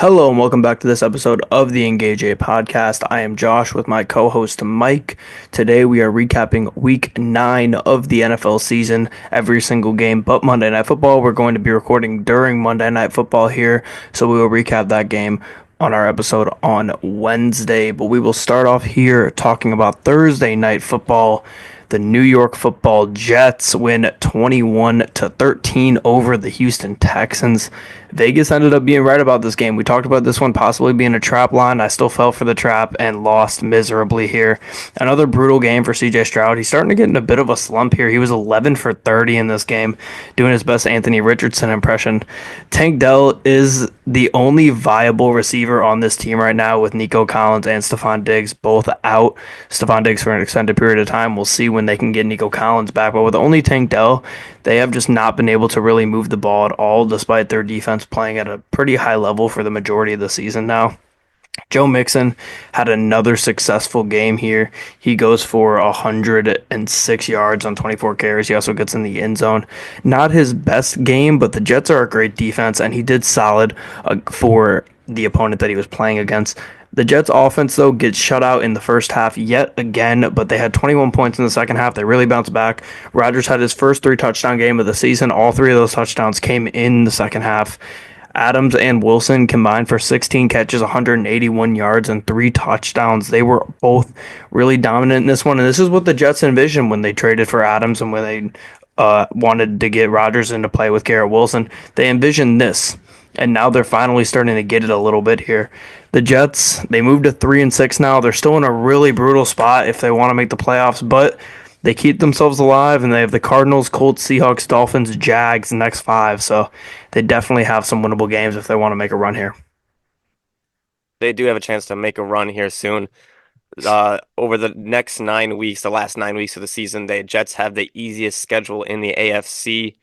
Hello and welcome back to this episode of the Engage A podcast. I am Josh with my co-host Mike. Today we are recapping week 9 of the NFL season, every single game but Monday Night Football. We're going to be recording during Monday Night Football here, so we will recap that game on our episode on Wednesday. But we will start off here talking about Thursday Night Football. The New York Football Jets win 21-13 over the Houston Texans. Vegas ended up being right about this game. We talked about this one possibly being a trap line. I still fell for the trap and lost miserably here. Another brutal game for CJ Stroud. He's starting to get in a bit of a slump here. He was 11 for 30 in this game, doing his best Anthony Richardson impression. Tank Dell is the only viable receiver on this team right now, with Nico Collins and Stephon Diggs both out. Stephon Diggs for an extended period of time. We'll see when they can get Nico Collins back. But with only Tank Dell, they have just not been able to really move the ball at all, despite their defense playing at a pretty high level for the majority of the season now. Joe Mixon had another successful game here. He goes for 106 yards on 24 carries. He also gets in the end zone. Not his best game, but the Jets are a great defense, and he did solid for the opponent that he was playing against. The Jets offense, though, gets shut out in the first half yet again, but they had 21 points in the second half. They really bounced back. Rodgers had his first 3-touchdown game of the season. All three of those touchdowns came in the second half. Adams and Wilson combined for 16 catches, 181 yards, and 3 touchdowns. They were both really dominant in this one, and this is what the Jets envisioned when they traded for Adams and when they wanted to get Rodgers into play with Garrett Wilson. They envisioned this, and now they're finally starting to get it a little bit here. The Jets, they moved to 3-6 now. They're still in a really brutal spot if they want to make the playoffs, but they keep themselves alive, and they have the Cardinals, Colts, Seahawks, Dolphins, Jags next 5. So they definitely have some winnable games if they want to make a run here. They do have a chance to make a run here soon. Over the next 9 weeks, the last 9 weeks of the season, the Jets have the easiest schedule in the AFC.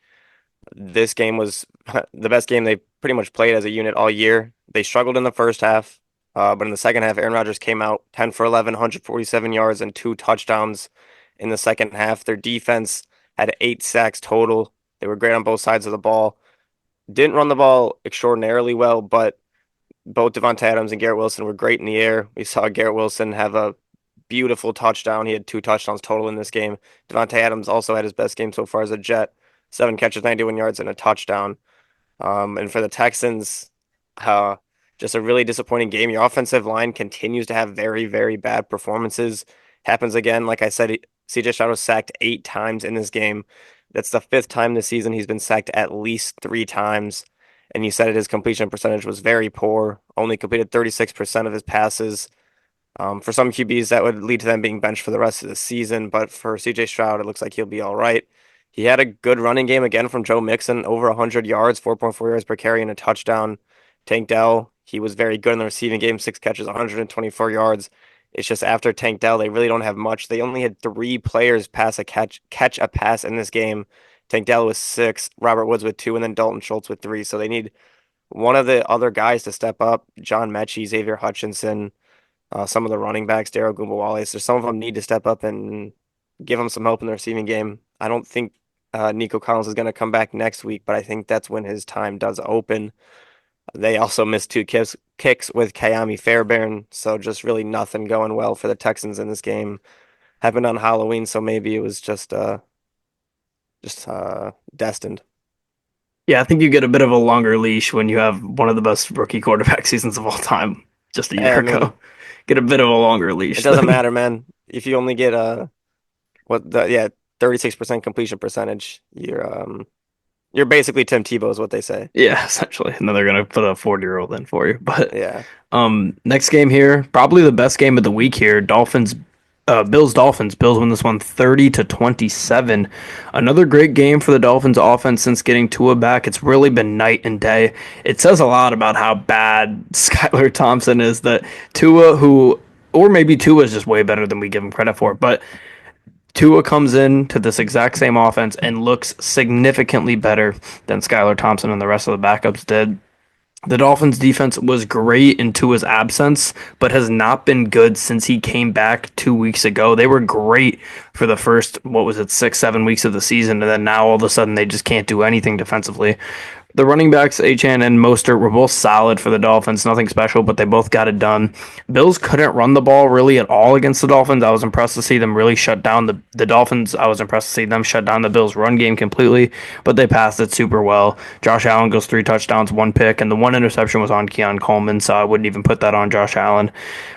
This game was the best game they pretty much played as a unit all year. They struggled in the first half, but in the second half, Aaron Rodgers came out 10 for 11, 147 yards, and 2 touchdowns in the second half. Their defense had 8 sacks total. They were great on both sides of the ball. Didn't run the ball extraordinarily well, but both Devontae Adams and Garrett Wilson were great in the air. We saw Garrett Wilson have a beautiful touchdown. He had 2 touchdowns total in this game. Devontae Adams also had his best game so far as a Jet. 7 catches, 91 yards, and a touchdown. And for the Texans, just a really disappointing game. Your offensive line continues to have very, very bad performances. Happens again. Like I said, CJ Stroud was sacked 8 times in this game. That's the 5th time this season he's been sacked at least 3 times. And you said it, his completion percentage was very poor. Only completed 36% of his passes. For some QBs, that would lead to them being benched for the rest of the season. But for CJ Stroud, it looks like he'll be all right. He had a good running game again from Joe Mixon, over 100 yards, 4.4 yards per carry, and a touchdown. Tank Dell, he was very good in the receiving game, 6 catches, 124 yards. It's just after Tank Dell, they really don't have much. They only had 3 players catch a pass in this game. Tank Dell with 6, Robert Woods with 2, and then Dalton Schultz with 3. So they need one of the other guys to step up. John Mechie, Xavier Hutchinson, some of the running backs, Daryl Gumbawale. So some of them need to step up and give them some help in the receiving game. I don't think Nico Collins is going to come back next week, but I think that's when his time does open. They also missed 2 kicks with Kayami Fairbairn, so just really nothing going well for the Texans in this game. Happened on Halloween, so maybe it was just destined. Yeah, I think you get a bit of a longer leash when you have one of the best rookie quarterback seasons of all time just a year I ago. mean, Get a bit of a longer leash. it doesn't matter, man. If you only get 36% completion percentage, you're basically Tim Tebow is what they say. Yeah, essentially. And then they're gonna put a 40-year-old in for you. But Yeah. next game here, probably the best game of the week here. Bills. Bills win this one 30-27. Another great game for the Dolphins offense since getting Tua back. It's really been night and day. It says a lot about how bad Skylar Thompson is, that maybe Tua is just way better than we give him credit for, but Tua comes in to this exact same offense and looks significantly better than Skylar Thompson and the rest of the backups did. The Dolphins defense was great in Tua's absence, but has not been good since he came back 2 weeks ago. They were great for the first, 6, 7 weeks of the season, and then now all of a sudden they just can't do anything defensively. The running backs, Achan and Mostert, were both solid for the Dolphins. Nothing special, but they both got it done. Bills couldn't run the ball really at all against the Dolphins. I was impressed to see them really shut down the Dolphins. I was impressed to see them shut down the Bills' run game completely, but they passed it super well. Josh Allen goes 3 touchdowns, 1 pick, and the one interception was on Keon Coleman, so I wouldn't even put that on Josh Allen.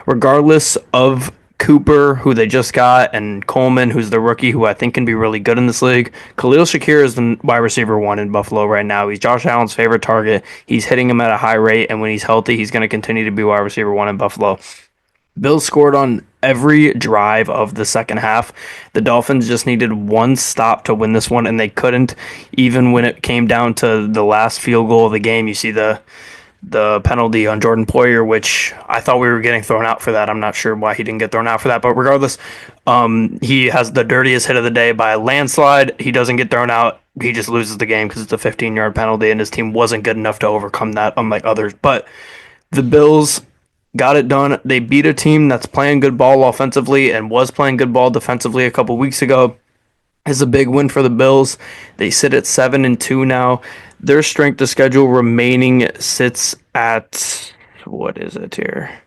Regardless of Cooper, who they just got, and Coleman, who's the rookie, who I think can be really good in this league. Khalil Shakir is the wide receiver one in Buffalo right now. He's Josh Allen's favorite target. He's hitting him at a high rate, and when he's healthy, he's going to continue to be wide receiver one in Buffalo. Bills scored on every drive of the second half. The Dolphins just needed one stop to win this one, and they couldn't. Even when it came down to the last field goal of the game, you see the penalty on Jordan Poyer, which I thought we were getting thrown out for that. I'm not sure why he didn't get thrown out for that, but regardless, he has the dirtiest hit of the day by a landslide. He doesn't get thrown out. He just loses the game because it's a 15-yard penalty, and his team wasn't good enough to overcome that, unlike others. But the Bills got it done. They beat a team that's playing good ball offensively and was playing good ball defensively a couple weeks ago. Is a big win for the Bills. They sit at 7-2 now. Their strength of schedule remaining sits at, what is it here?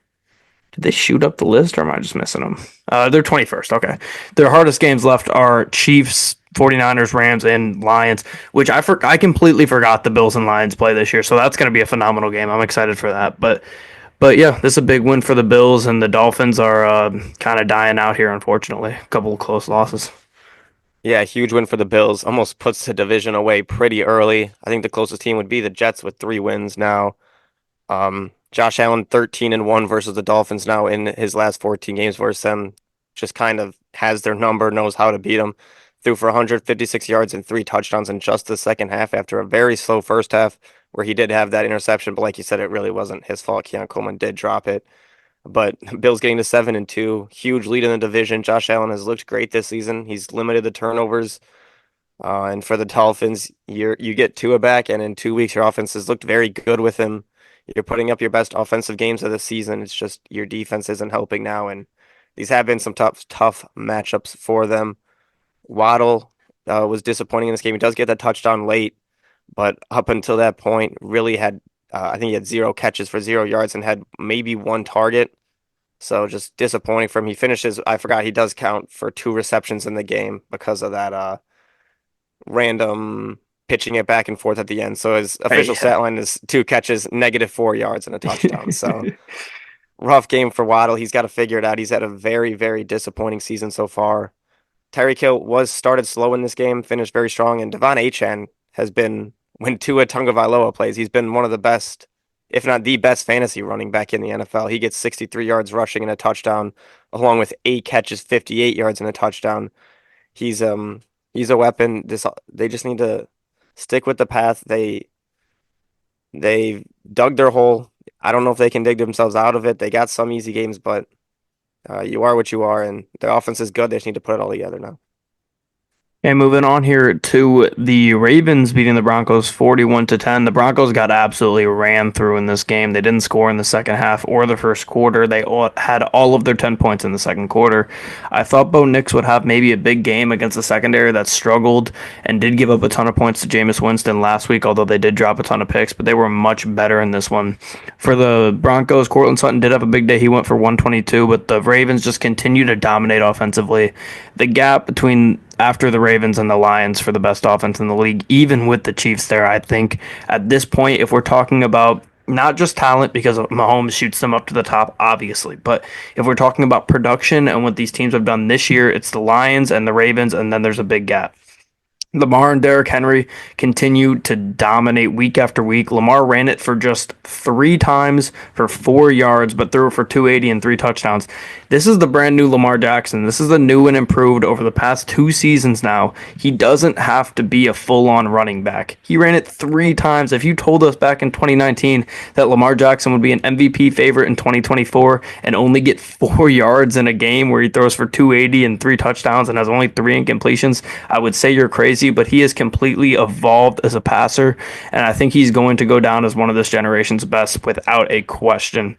Did they shoot up the list, or am I just missing them? They're 21st. Okay. Their hardest games left are Chiefs, 49ers, Rams, and Lions, which I completely forgot the Bills and Lions play this year. So that's going to be a phenomenal game. I'm excited for that. But yeah, this is a big win for the Bills, and the Dolphins are kind of dying out here, unfortunately. A couple of close losses. Yeah, huge win for the Bills. Almost puts the division away pretty early. I think the closest team would be the Jets with 3 wins now. Josh Allen 13-1 versus the Dolphins now in his last 14 games versus them. Just kind of has their number, knows how to beat them. Threw for 156 yards and 3 touchdowns in just the second half after a very slow first half where he did have that interception. But like you said, it really wasn't his fault. Keon Coleman did drop it. But Bills getting to 7-2, huge lead in the division. Josh Allen has looked great this season. He's limited the turnovers. And for the Dolphins, you get Tua back, and in 2 weeks, your offense has looked very good with him. You're putting up your best offensive games of the season. It's just your defense isn't helping now, and these have been some tough matchups for them. Waddle was disappointing in this game. He does get that touchdown late, but up until that point, really had I think he had 0 catches for 0 yards and had maybe 1 target. So just disappointing for him. He finishes. I forgot he does count for 2 receptions in the game because of that random pitching it back and forth at the end. So his official stat line is 2 catches, -4 yards, and a touchdown. So rough game for Waddle. He's got to figure it out. He's had a very disappointing season so far. Tyreek Hill was started slow in this game, finished very strong, and Devon Achane has been, when Tua Tagovailoa plays, he's been one of the best, if not the best fantasy running back in the NFL. He gets 63 yards rushing and a touchdown, along with 8 catches, 58 yards and a touchdown. He's a weapon. They just need to stick with the path. They dug their hole. I don't know if they can dig themselves out of it. They got some easy games, but you are what you are, and their offense is good. They just need to put it all together now. And moving on here to the Ravens beating the Broncos 41-10. The Broncos got absolutely ran through in this game. They didn't score in the second half or the first quarter. They had all of their 10 points in the second quarter. I thought Bo Nix would have maybe a big game against the secondary that struggled and did give up a ton of points to Jameis Winston last week, although they did drop a ton of picks, but they were much better in this one. For the Broncos, Courtland Sutton did have a big day. He went for 122, but the Ravens just continue to dominate offensively. The gap between after the Ravens and the Lions for the best offense in the league, even with the Chiefs there, I think at this point, if we're talking about not just talent, because Mahomes shoots them up to the top, obviously, but if we're talking about production and what these teams have done this year, it's the Lions and the Ravens, and then there's a big gap. Lamar and Derrick Henry continue to dominate week after week. Lamar ran it for just 3 times for 4 yards, but threw it for 280 and 3 touchdowns. This is the brand new Lamar Jackson. This is the new and improved over the past 2 seasons now. He doesn't have to be a full-on running back. He ran it 3 times. If you told us back in 2019 that Lamar Jackson would be an MVP favorite in 2024 and only get 4 yards in a game where he throws for 280 and 3 touchdowns and has only 3 incompletions, I would say you're crazy, but he has completely evolved as a passer, and I think he's going to go down as one of this generation's best without a question.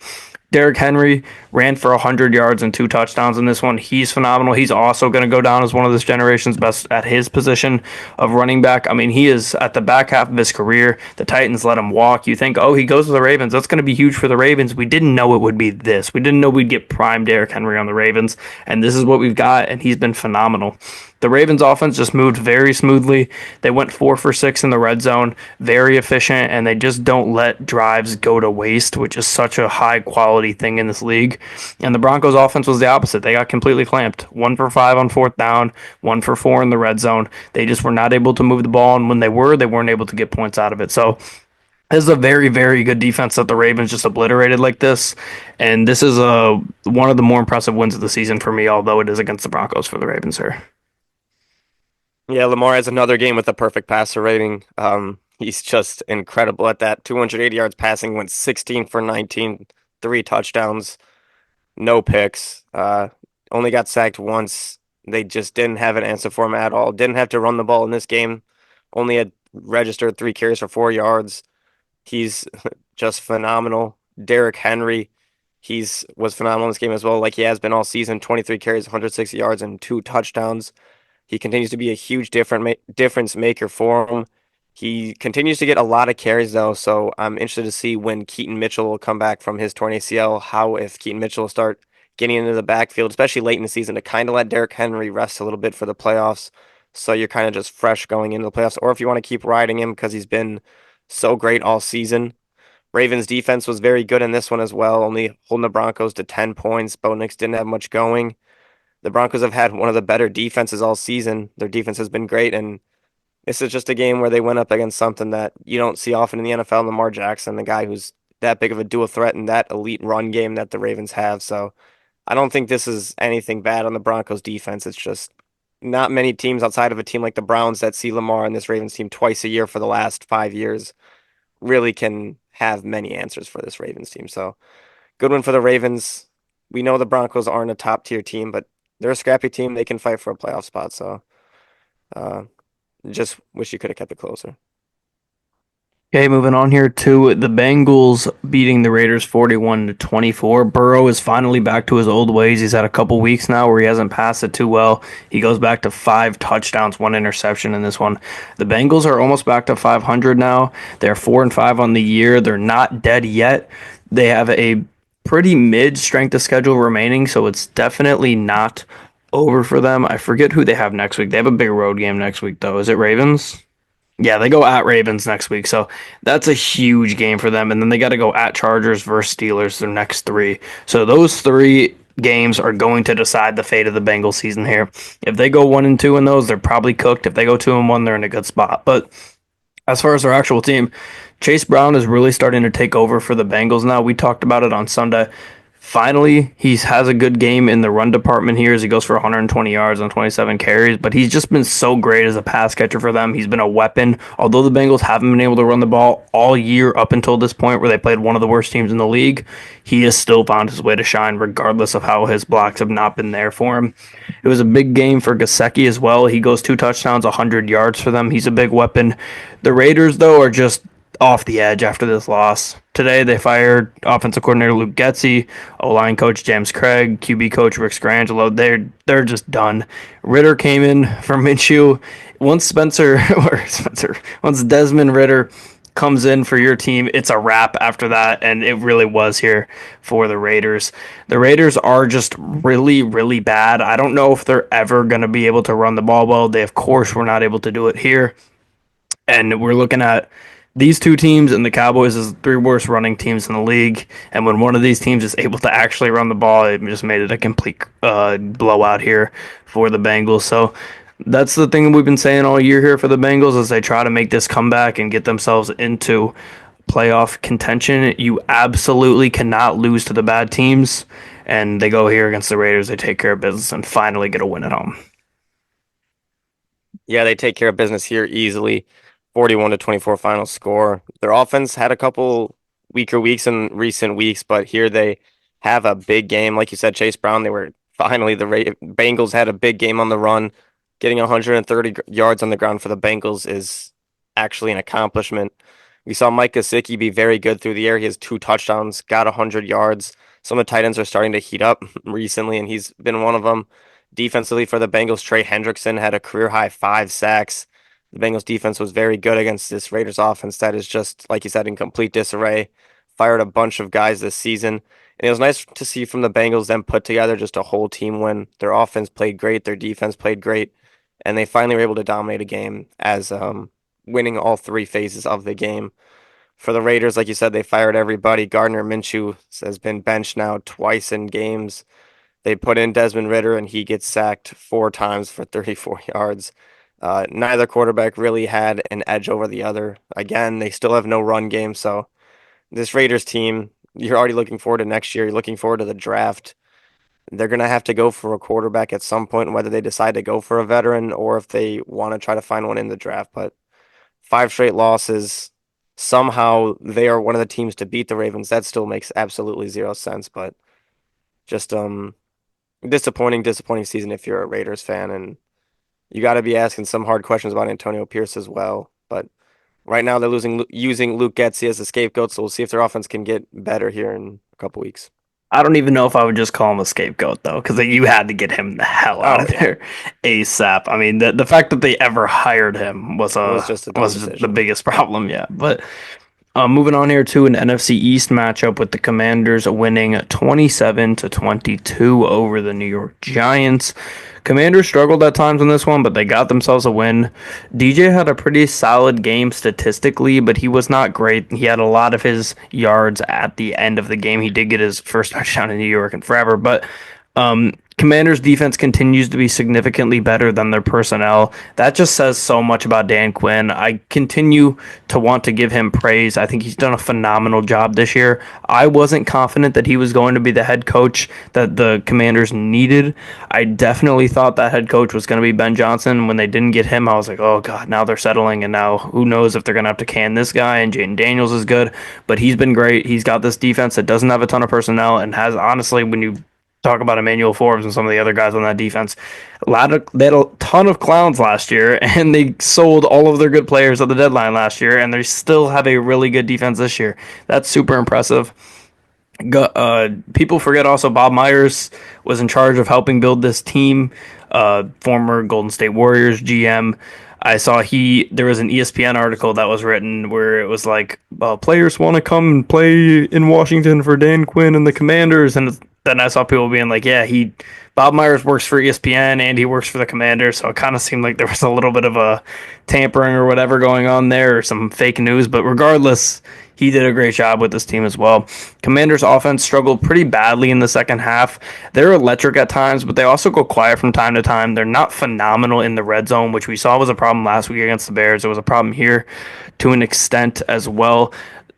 Derrick Henry ran for 100 yards and 2 touchdowns in this one. He's phenomenal. He's also going to go down as one of this generation's best at his position of running back. I mean, he is at the back half of his career. The Titans let him walk. You think, oh, he goes to the Ravens. That's going to be huge for the Ravens. We didn't know it would be this. We didn't know we'd get prime Derrick Henry on the Ravens. And this is what we've got. And he's been phenomenal. The Ravens offense just moved very smoothly. They went 4 for 6 in the red zone, very efficient, and they just don't let drives go to waste, which is such a high quality thing in this league. And the Broncos offense was the opposite. They got completely clamped. 1 for 5 on fourth down, 1 for 4 in the red zone. They just were not able to move the ball, and when they weren't able to get points out of it. So this is a very, very good defense that the Ravens just obliterated like this. And this is one of the more impressive wins of the season for me, although it is against the Broncos for the Ravens here. Yeah, Lamar has another game with a perfect passer rating. He's just incredible at that. 280 yards passing, went 16 for 19, 3 touchdowns, no picks. Only got sacked once. They just didn't have an answer for him at all. Didn't have to run the ball in this game. Only had registered 3 carries for 4 yards. He's just phenomenal. Derrick Henry, was phenomenal in this game as well, like he has been all season. 23 carries, 160 yards, and 2 touchdowns. He continues to be a huge difference maker for him. He continues to get a lot of carries though, so I'm interested to see when Keaton Mitchell will come back from his torn ACL. How if Keaton Mitchell will start getting into the backfield, especially late in the season, to kind of let Derrick Henry rest a little bit for the playoffs. So you're kind of just fresh going into the playoffs, or if you want to keep riding him because he's been so great all season. Ravens defense was very good in this one as well, only holding the Broncos to 10 points. Bo Nix didn't have much going. The Broncos have had one of the better defenses all season. Their defense has been great, and this is just a game where they went up against something that you don't see often in the NFL. Lamar Jackson, the guy who's that big of a dual threat in that elite run game that the Ravens have. So I don't think this is anything bad on the Broncos defense. It's just not many teams outside of a team like the Browns that see Lamar and this Ravens team twice a year for the last 5 years really can have many answers for this Ravens team. So good one for the Ravens. We know the Broncos aren't a top tier team, but they're a scrappy team. They can fight for a playoff spot. So uh, just wish you could have kept it closer. Okay, moving on here to the Bengals beating the Raiders 41-24. Burrow is finally back to his old ways. He's had a couple weeks now where he hasn't passed it too well. He goes back to 5 touchdowns, 1 interception in this one. The Bengals are almost back to 500 now. They're 4-5 on the year. They're not dead yet. They have a pretty mid strength of schedule remaining, so it's definitely not over for them. I forget who they have next week. They have a big road game next week, though. Is it Ravens? Yeah, they go at Ravens next week, so that's a huge game for them. And then they got to go at Chargers versus Steelers their next three. So those three games are going to decide the fate of the Bengals season here. If they go 1-2 in those, they're probably cooked. If they go 2-1, they're in a good spot. But as far as their actual team, Chase Brown is really starting to take over for the Bengals now. We talked about it on Sunday. Finally, he has a good game in the run department here as he goes for 120 yards on 27 carries, but he's just been so great as a pass catcher for them. He's been a weapon. Although the Bengals haven't been able to run the ball all year up until this point where they played one of the worst teams in the league, he has still found his way to shine regardless of how his blocks have not been there for him. It was a big game for Gesicki as well. He goes 2 touchdowns, 100 yards for them. He's a big weapon. The Raiders, though, are just off the edge after this loss. Today, they fired offensive coordinator Luke Getsy, O-line coach James Craig, QB coach Rick Scriangelo. They're just done. Ritter came in for Minshew. Once Desmond Ritter comes in for your team, it's a wrap after that, and it really was here for the Raiders. The Raiders are just really, really bad. I don't know if they're ever going to be able to run the ball well. They, of course, were not able to do it here. And we're looking at these two teams and the Cowboys as the three worst running teams in the league. And when one of these teams is able to actually run the ball, it just made it a complete blowout here for the Bengals. So that's the thing we've been saying all year here for the Bengals as they try to make this comeback and get themselves into playoff contention. You absolutely cannot lose to the bad teams. And they go here against the Raiders. They take care of business and finally get a win at home. Yeah, they take care of business here easily. 41-24 final score. Their offense had a couple weaker weeks in recent weeks, but here they have a big game. Like you said, Chase Brown, they were finally the Bengals had a big game on the run. Getting 130 yards on the ground for the Bengals is actually an accomplishment. We saw Mike Gesicki be very good through the air. He has 2 touchdowns, got 100 yards. some of the tight ends are starting to heat up recently, and he's been one of them. Defensively for the Bengals, Trey Hendrickson had a career high 5 sacks. The Bengals defense was very good against this Raiders offense that is just, like you said, in complete disarray. Fired a bunch of guys this season. And it was nice to see from the Bengals them put together just a whole team when their offense played great, their defense played great, and they finally were able to dominate a game as winning all 3 phases of the game. For the Raiders, like you said, they fired everybody. Gardner Minshew has been benched now twice in games. They put in Desmond Ridder, and he gets sacked 4 times for 34 yards. Neither quarterback really had an edge over the other. Again, they still have no run game, so this Raiders team, you're already looking forward to next year. You're looking forward to the draft. They're going to have to go for a quarterback at some point, whether they decide to go for a veteran or if they want to try to find one in the draft. But 5 straight losses. Somehow they are one of the teams to beat the Ravens. That still makes absolutely zero sense, but just disappointing season if you're a Raiders fan, and you got to be asking some hard questions about Antonio Pierce as well. But right now they're using Luke Getsy as a scapegoat, so we'll see if their offense can get better here in a couple weeks. I don't even know if I would just call him a scapegoat though, because you had to get him the hell out Oh of yeah, there ASAP. I mean, the fact that they ever hired him was just a dumb was just the decision. biggest problem. Yeah, but moving on here to an NFC East matchup with the Commanders winning 27 to 22 over the New York Giants. Commanders struggled at times in this one, but they got themselves a win. DJ had a pretty solid game statistically, but he was not great. He had a lot of his yards at the end of the game. He did get his first touchdown in New York in forever, but Commanders defense continues to be significantly better than their personnel. That just says so much about Dan Quinn. I continue to want to give him praise. I think he's done a phenomenal job this year. I wasn't confident that he was going to be the head coach that the Commanders needed. I definitely thought that head coach was going to be Ben Johnson. When they didn't get him, I was like, oh God, now they're settling, and now who knows if they're going to have to can this guy. And Jaden Daniels is good, but he's been great. He's got this defense that doesn't have a ton of personnel and has, honestly, when you talk about Emmanuel Forbes and some of the other guys on that defense. They had a ton of clowns last year, and they sold all of their good players at the deadline last year, and they still have a really good defense this year. That's super impressive. People forget also Bob Myers was in charge of helping build this team. Former Golden State Warriors GM. I saw there was an ESPN article that was written where it was like players want to come and play in Washington for Dan Quinn and the Commanders, and then I saw people being like, yeah, Bob Myers works for ESPN and he works for the Commanders, so it kind of seemed like there was a little bit of a tampering or whatever going on there, or some fake news. But regardless, he did a great job with this team as well. Commanders offense struggled pretty badly in the second half. They're electric at times, but they also go quiet from time to time. They're not phenomenal in the red zone, which we saw was a problem last week against the Bears. It was a problem here to an extent as well.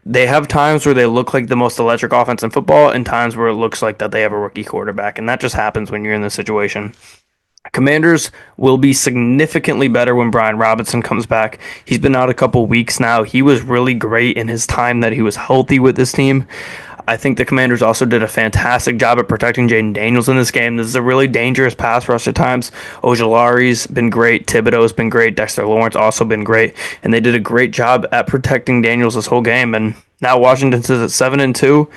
They have times where they look like the most electric offense in football and times where it looks like that they have a rookie quarterback, and that just happens when you're in this situation. Commanders will be significantly better when Brian Robinson comes back. He's been out a couple weeks now. He was really great in his time that he was healthy with this team. I think the Commanders also did a fantastic job at protecting Jaden Daniels in this game. This is a really dangerous pass rush at times. Ojulari's been great. Thibodeau's been great. Dexter Lawrence also been great. And they did a great job at protecting Daniels this whole game. And now Washington sits at 7-2.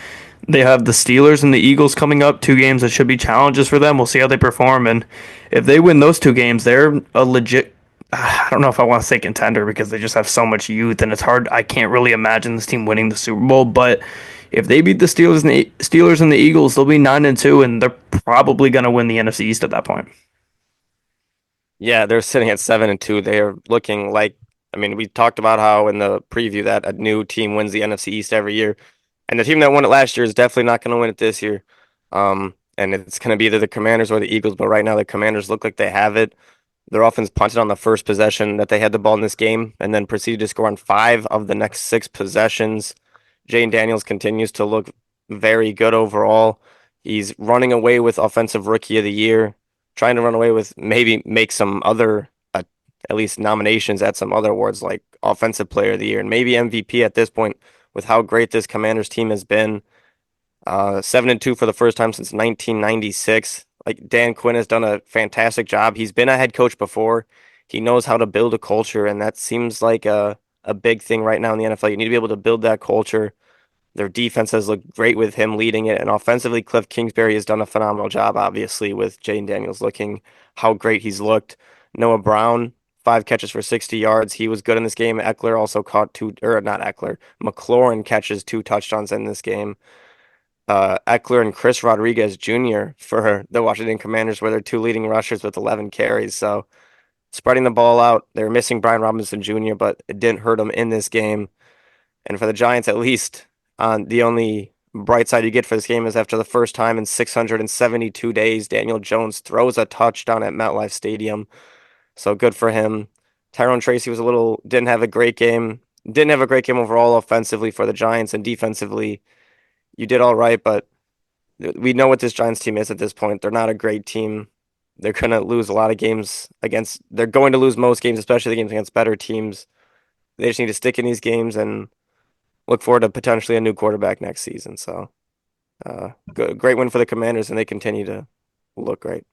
They have the Steelers and the Eagles coming up, 2 games that should be challenges for them. We'll see how they perform. And if they win those 2 games, they're a legit, I don't know if I want to say contender because they just have so much youth and it's hard. I can't really imagine this team winning the Super Bowl, but if they beat the Steelers and the Eagles, they'll be 9-2, and they're probably going to win the NFC East at that point. Yeah, they're sitting at 7-2. They are looking like, I mean, we talked about how in the preview that a new team wins the NFC East every year. And the team that won it last year is definitely not going to win it this year. And it's going to be either the Commanders or the Eagles. But right now, the Commanders look like they have it. Their offense punted on the first possession that they had the ball in this game and then proceeded to score on 5 of the next 6 possessions. Jane Daniels continues to look very good overall. He's running away with Offensive Rookie of the Year, trying to run away with maybe make some other, at least nominations at some other awards like Offensive Player of the Year and maybe MVP at this point with how great this Commanders team has been. 7-2 for the first time since 1996. Like Dan Quinn has done a fantastic job. He's been a head coach before. He knows how to build a culture, and that seems like a big thing right now in the NFL. You need to be able to build that culture. Their defense has looked great with him leading it, and offensively, Cliff Kingsbury has done a phenomenal job, obviously, with Jane Daniels looking how great he's looked. Noah Brown, 5 catches for 60 yards. He was good in this game. Eckler also caught two, or not Eckler, McLaurin catches 2 touchdowns in this game. Eckler and Chris Rodriguez Jr. for the Washington Commanders were their 2 leading rushers with 11 carries. So spreading the ball out, they were missing Brian Robinson Jr., but it didn't hurt them in this game. And for the Giants, at least, the only bright side you get for this game is after the first time in 672 days, Daniel Jones throws a touchdown at MetLife Stadium. So good for him. Tyrone Tracy didn't have a great game. Didn't have a great game overall offensively for the Giants, and defensively, you did all right, but we know what this Giants team is at this point. They're not a great team. They're going to lose a lot of games they're going to lose most games, especially the games against better teams. They just need to stick in these games and look forward to potentially a new quarterback next season. So, great win for the Commanders, and they continue to look great.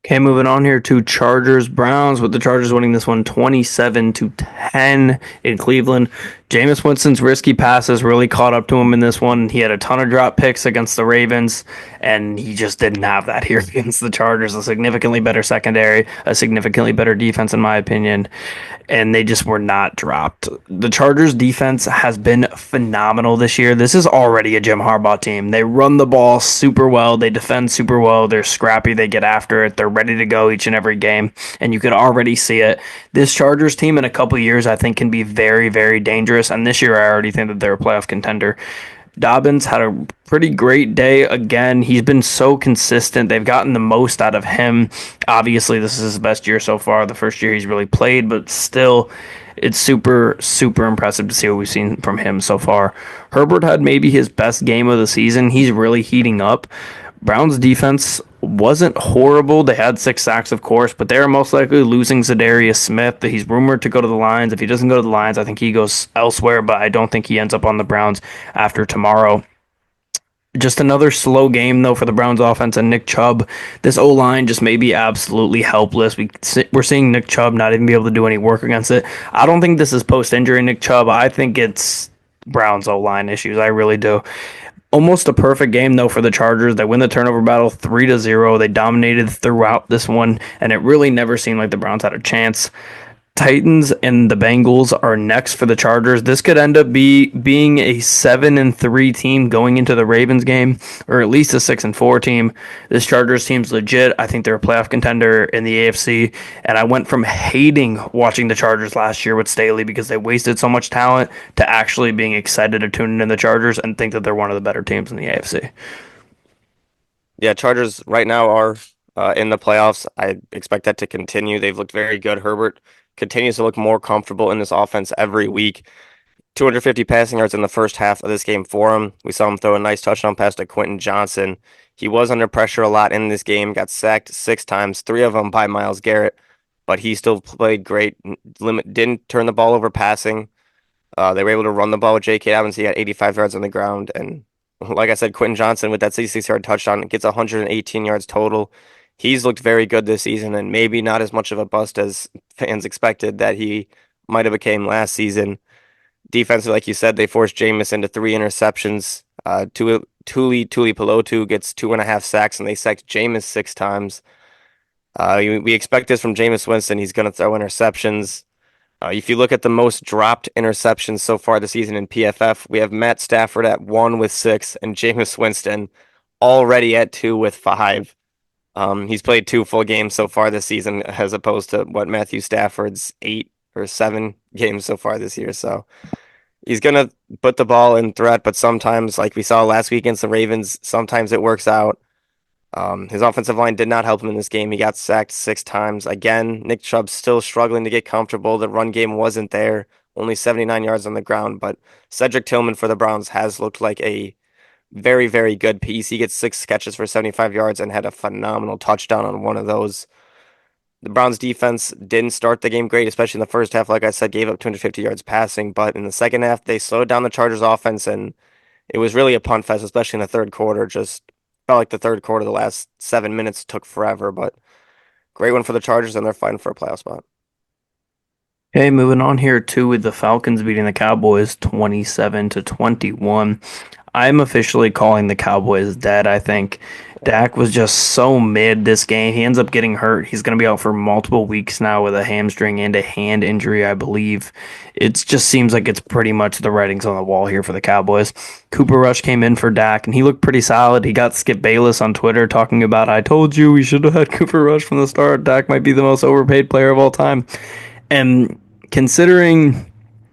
Okay, moving on here to Chargers Browns, with the Chargers winning this one 27-10 in Cleveland. Jameis Winston's risky passes really caught up to him in this one. He had a ton of drop picks against the Ravens, and he just didn't have that here against the Chargers. A significantly better secondary, a significantly better defense, in my opinion, and they just were not dropped. The Chargers defense has been phenomenal this year. This is already a Jim Harbaugh team. They run the ball super well, they defend super well, they're scrappy, they get after it, they're ready to go each and every game, and you could already see it. This Chargers team in a couple years, I think, can be very, very dangerous, and this year I already think that they're a playoff contender. Dobbins had a pretty great day again. He's been so consistent. They've gotten the most out of him. Obviously, this is his best year so far, the first year he's really played, but still, it's super, super impressive to see what we've seen from him so far. Herbert had maybe his best game of the season. He's really heating up. Browns defense wasn't horrible. They had 6 sacks, of course, but they're most likely losing Zadarius Smith. He's rumored to go to the Lions. If he doesn't go to the Lions, I think he goes elsewhere, but I don't think he ends up on the Browns after tomorrow. Just another slow game, though, for the Browns offense and Nick Chubb. This O-line just may be absolutely helpless. We're seeing Nick Chubb not even be able to do any work against it. I don't think this is post-injury Nick Chubb. I think it's Browns O-line issues. I really do. Almost a perfect game, though, for the Chargers. They win the turnover battle 3-0. They dominated throughout this one, and it really never seemed like the Browns had a chance. Titans and the Bengals are next for the Chargers. This could end up being a 7-3 team going into the Ravens game, or at least a 6-4 team. This Chargers team's legit. I think they're a playoff contender in the AFC. And I went from hating watching the Chargers last year with Staley because they wasted so much talent to actually being excited to tune in the Chargers and think that they're one of the better teams in the AFC. Yeah, Chargers right now are in the playoffs. I expect that to continue. They've looked very good. Herbert continues to look more comfortable in this offense every week. 250 passing yards in the first half of this game for him. We saw him throw a nice touchdown pass to Quentin Johnson. He was under pressure a lot in this game, got sacked 6 times, 3 of them by Myles Garrett, but he still played great. Didn't turn the ball over passing. They were able to run the ball with J.K. Dobbins. He had 85 yards on the ground. And like I said, Quentin Johnson with that 66-yard touchdown gets 118 yards total. He's looked very good this season, and maybe not as much of a bust as fans expected that he might have became last season. Defensively, like you said, they forced Jameis into 3 interceptions. Tuli Pelotu gets 2.5 sacks, and they sacked Jameis 6 times. We expect this from Jameis Winston. He's going to throw interceptions. If you look at the most dropped interceptions so far this season in PFF, we have Matt Stafford at 1 with 6 and Jameis Winston already at 2 with 5. He's played 2 full games so far this season as opposed to what Matthew Stafford's 8 or 7 games so far this year. So he's going to put the ball in threat, but sometimes, like we saw last week against the Ravens, sometimes it works out. His offensive line did not help him in this game. He got sacked 6 times. Again, Nick Chubb still struggling to get comfortable. The run game wasn't there. Only 79 yards on the ground, but Cedric Tillman for the Browns has looked like a very, very good piece. He gets 6 catches for 75 yards and had a phenomenal touchdown on one of those. The Browns defense didn't start the game great, especially in the first half. Like I said, gave up 250 yards passing, but in the second half, they slowed down the Chargers offense, and it was really a punt fest, especially in the third quarter. Just felt like the third quarter, the last 7 minutes took forever, but great one for the Chargers, and they're fighting for a playoff spot. Okay, moving on here too with the Falcons beating the Cowboys 27-21. I'm officially calling the Cowboys dead. I think Dak was just so mid this game. He ends up getting hurt. He's going to be out for multiple weeks now with a hamstring and a hand injury, I believe. It just seems like it's pretty much the writings on the wall here for the Cowboys. Cooper Rush came in for Dak and he looked pretty solid. He got Skip Bayless on Twitter talking about, I told you we should have had Cooper Rush from the start. Dak might be the most overpaid player of all time. And considering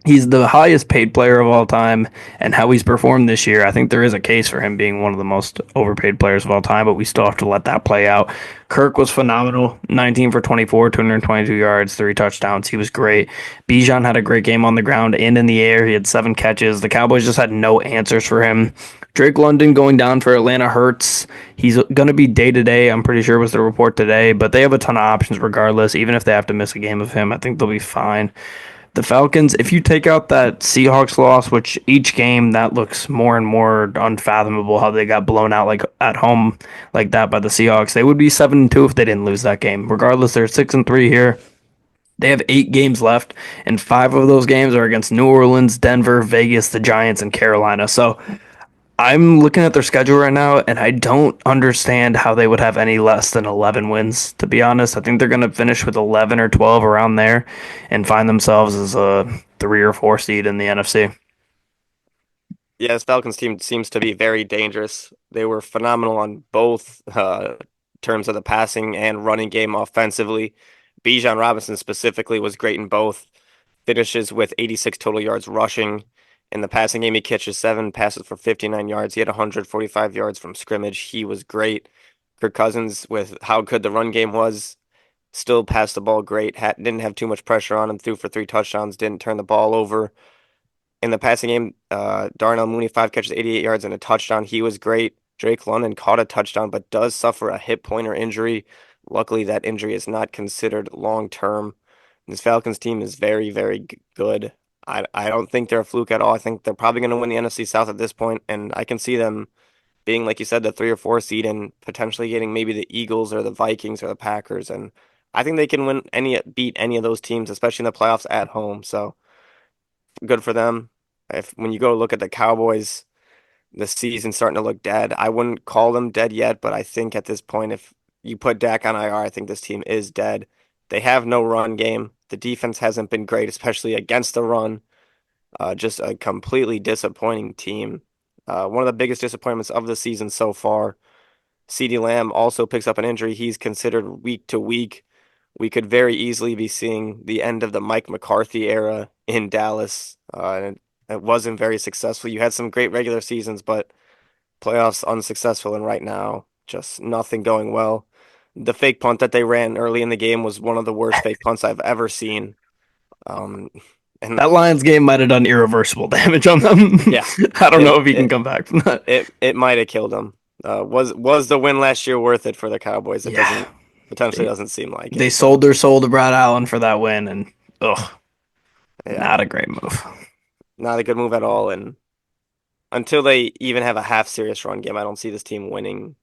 he's the highest paid player of all time and how he's performed this year, I think there is a case for him being one of the most overpaid players of all time, but we still have to let that play out. Kirk was phenomenal, 19 for 24, 222 yards, 3 touchdowns. He was great. Bijan had a great game on the ground and in the air. He had 7 catches. The Cowboys just had no answers for him. Drake London going down for Atlanta hurts. He's going to be day to day. I'm pretty sure was the report today, but they have a ton of options regardless. Even if they have to miss a game of him, I think they'll be fine. The Falcons, if you take out that Seahawks loss, which each game that looks more and more unfathomable how they got blown out like at home like that by the Seahawks, they would be 7-2 if they didn't lose that game. Regardless, they're 6-3 here. They have 8 games left, and 5 of those games are against New Orleans, Denver, Vegas, the Giants, and Carolina. So I'm looking at their schedule right now, and I don't understand how they would have any less than 11 wins, to be honest. I think they're going to finish with 11 or 12 around there and find themselves as a 3 or 4 seed in the NFC. Yeah, this Falcons team seems to be very dangerous. They were phenomenal on both terms of the passing and running game offensively. Bijan Robinson specifically was great in both. Finishes with 86 total yards rushing. In the passing game, he catches 7 passes for 59 yards. He had 145 yards from scrimmage. He was great. Kirk Cousins, with how good the run game was, still passed the ball great. Didn't have too much pressure on him. Threw for 3 touchdowns. Didn't turn the ball over. In the passing game, Darnell Mooney, 5 catches, 88 yards, and a touchdown. He was great. Drake London caught a touchdown, but does suffer a hip pointer injury. Luckily, that injury is not considered long term. This Falcons team is very, very good. I don't think they're a fluke at all. I think they're probably going to win the NFC South at this point, and I can see them being, like you said, the 3 or 4 seed and potentially getting maybe the Eagles or the Vikings or the Packers. And I think they can beat any of those teams, especially in the playoffs at home. So good for them. If when you go look at the Cowboys, the season's starting to look dead. I wouldn't call them dead yet, but I think at this point, if you put Dak on IR, I think this team is dead. They have no run game. The defense hasn't been great, especially against the run. Just a completely disappointing team. One of the biggest disappointments of the season so far. CeeDee Lamb also picks up an injury. He's considered week to week. We could very easily be seeing the end of the Mike McCarthy era in Dallas. And it wasn't very successful. You had some great regular seasons, but playoffs unsuccessful. And right now, just nothing going well. The fake punt that they ran early in the game was one of the worst fake punts I've ever seen. Um, and That Lions game might have done irreversible damage on them. yeah, I don't it know if he can it come back from that. it might have killed them. Was the win last year worth it for the Cowboys? It Yeah, doesn't potentially they, doesn't seem like they it. So sold their soul to Brad Allen for that win, and ugh, yeah, not a great move. not a good move at all. And until they even have a half serious run game, I don't see this team winning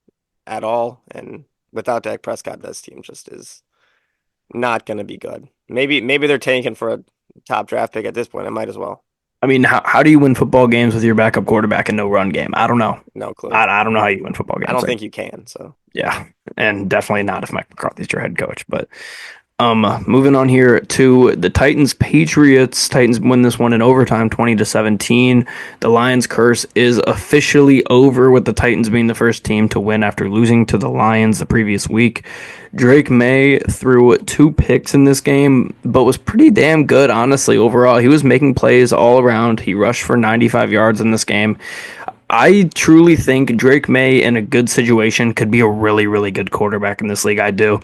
at all. And without Dak Prescott, this team just is not going to be good. Maybe they're tanking for a top draft pick at this point. I might as well. I mean, how do you win football games with your backup quarterback and no run game? I don't know. No clue. I don't know how you win football I games. don't Like, think you can. So yeah, and definitely not if Mike McCarthy's your head coach. But moving on here to the Titans Patriots. Titans win this one in overtime, 20-17. The Lions curse is officially over with the Titans being the first team to win after losing to the Lions the previous week. Drake May threw 2 picks in this game, but was pretty damn good, honestly, overall. He was making plays all around. He rushed for 95 yards in this game. I truly think Drake May in a good situation could be a really, really good quarterback in this league. I do.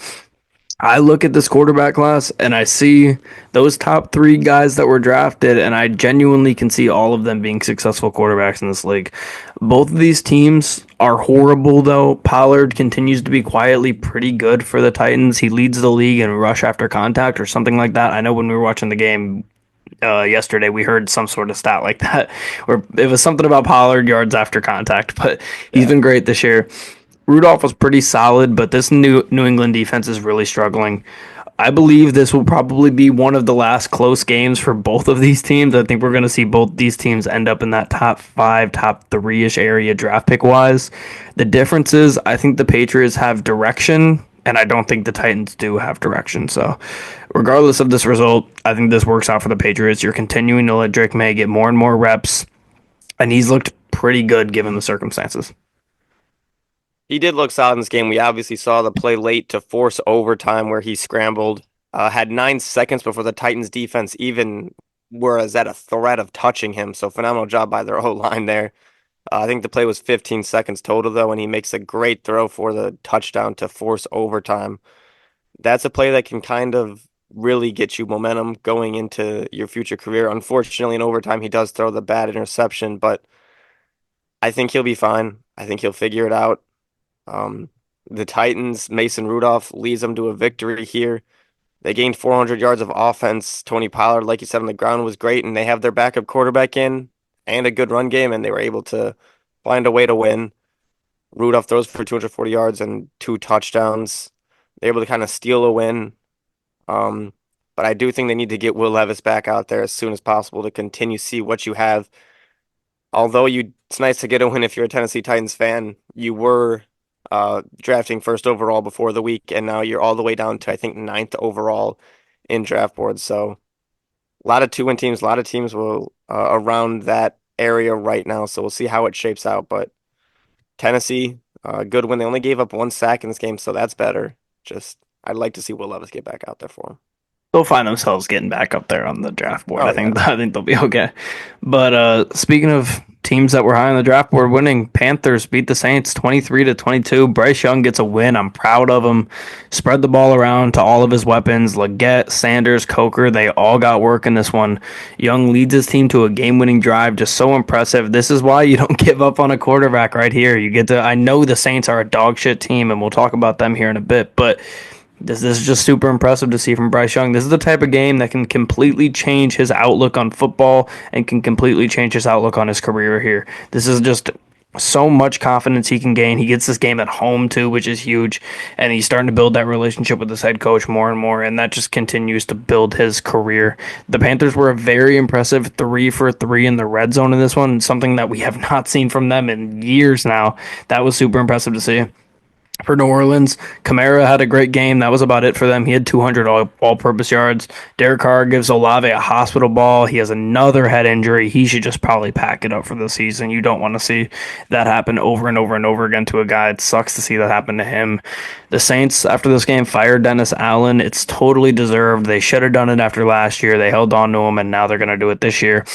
I look at this quarterback class and I see those top 3 guys that were drafted, and I genuinely can see all of them being successful quarterbacks in this league. Both of these teams are horrible, though. Pollard continues to be quietly pretty good for the Titans. He leads the league in rush after contact or something like that. I know when we were watching the game yesterday, we heard some sort of stat like that, where it was something about Pollard yards after contact, but he's yeah, been great this year. Rudolph was pretty solid, but this New England defense is really struggling. I believe this will probably be one of the last close games for both of these teams. I think we're going to see both these teams end up in that top five, top three ish area draft pick wise. The difference is, I think the Patriots have direction, and I don't think the Titans do have direction. So, regardless of this result, I think this works out for the Patriots. You're continuing to let Drake May get more and more reps, and he's looked pretty good given the circumstances. He did look solid in this game. We obviously saw the play late to force overtime where he scrambled, had 9 seconds before the Titans defense even was at a threat of touching him. So phenomenal job by their O line there. I think the play was 15 seconds total though, and he makes a great throw for the touchdown to force overtime. That's a play that can kind of really get you momentum going into your future career. Unfortunately, in overtime, he does throw the bad interception, but I think he'll be fine. I think he'll figure it out. Um, the Titans, Mason Rudolph leads them to a victory here. They gained 400 yards of offense. Tony Pollard, like you said, on the ground was great, and they have their backup quarterback in and a good run game, and they were able to find a way to win. Rudolph throws for 240 yards and 2 touchdowns. They're able to kind of steal a win. Um, but I do think they need to get Will Levis back out there as soon as possible to continue see what you have. Although it's nice to get a win if you're a Tennessee Titans fan. You were drafting first overall before the week, and now you're all the way down to I think ninth overall in draft boards. So a lot of two-win teams, a lot of teams will around that area right now. So we'll see how it shapes out. But Tennessee, good win. They only gave up 1 sack in this game, so that's better. Just I'd like to see Will Levis get back out there for him. They'll find themselves getting back up there on the draft board. Oh I yeah. think I think they'll be okay. But speaking of teams that were high on the draft board winning, Panthers beat the Saints 23-22. Bryce Young gets a win. I'm proud of him. Spread the ball around to all of his weapons. Leggett, Sanders, Coker, they all got work in this one. Young leads his team to a game-winning drive. Just so impressive. This is why you don't give up on a quarterback right here. You get to I know the Saints are a dog shit team, and we'll talk about them here in a bit, but this is just super impressive to see from Bryce Young. This is the type of game that can completely change his outlook on football and can completely change his outlook on his career here. This is just so much confidence he can gain. He gets this game at home too, which is huge, and he's starting to build that relationship with his head coach more and more, and that just continues to build his career. The Panthers were a very impressive 3 for 3 in the red zone in this one, something that we have not seen from them in years now. That was super impressive to see. For New Orleans, Kamara had a great game. That was about it for them. He had 200 all-purpose yards. Derek Carr gives Olave a hospital ball. He has another head injury. He should just probably pack it up for the season. You don't want to see that happen over and over and over again to a guy. It sucks to see that happen to him. The Saints, after this game, fired Dennis Allen. It's totally deserved. They should have done it after last year. They held on to him, and now they're going to do it this year.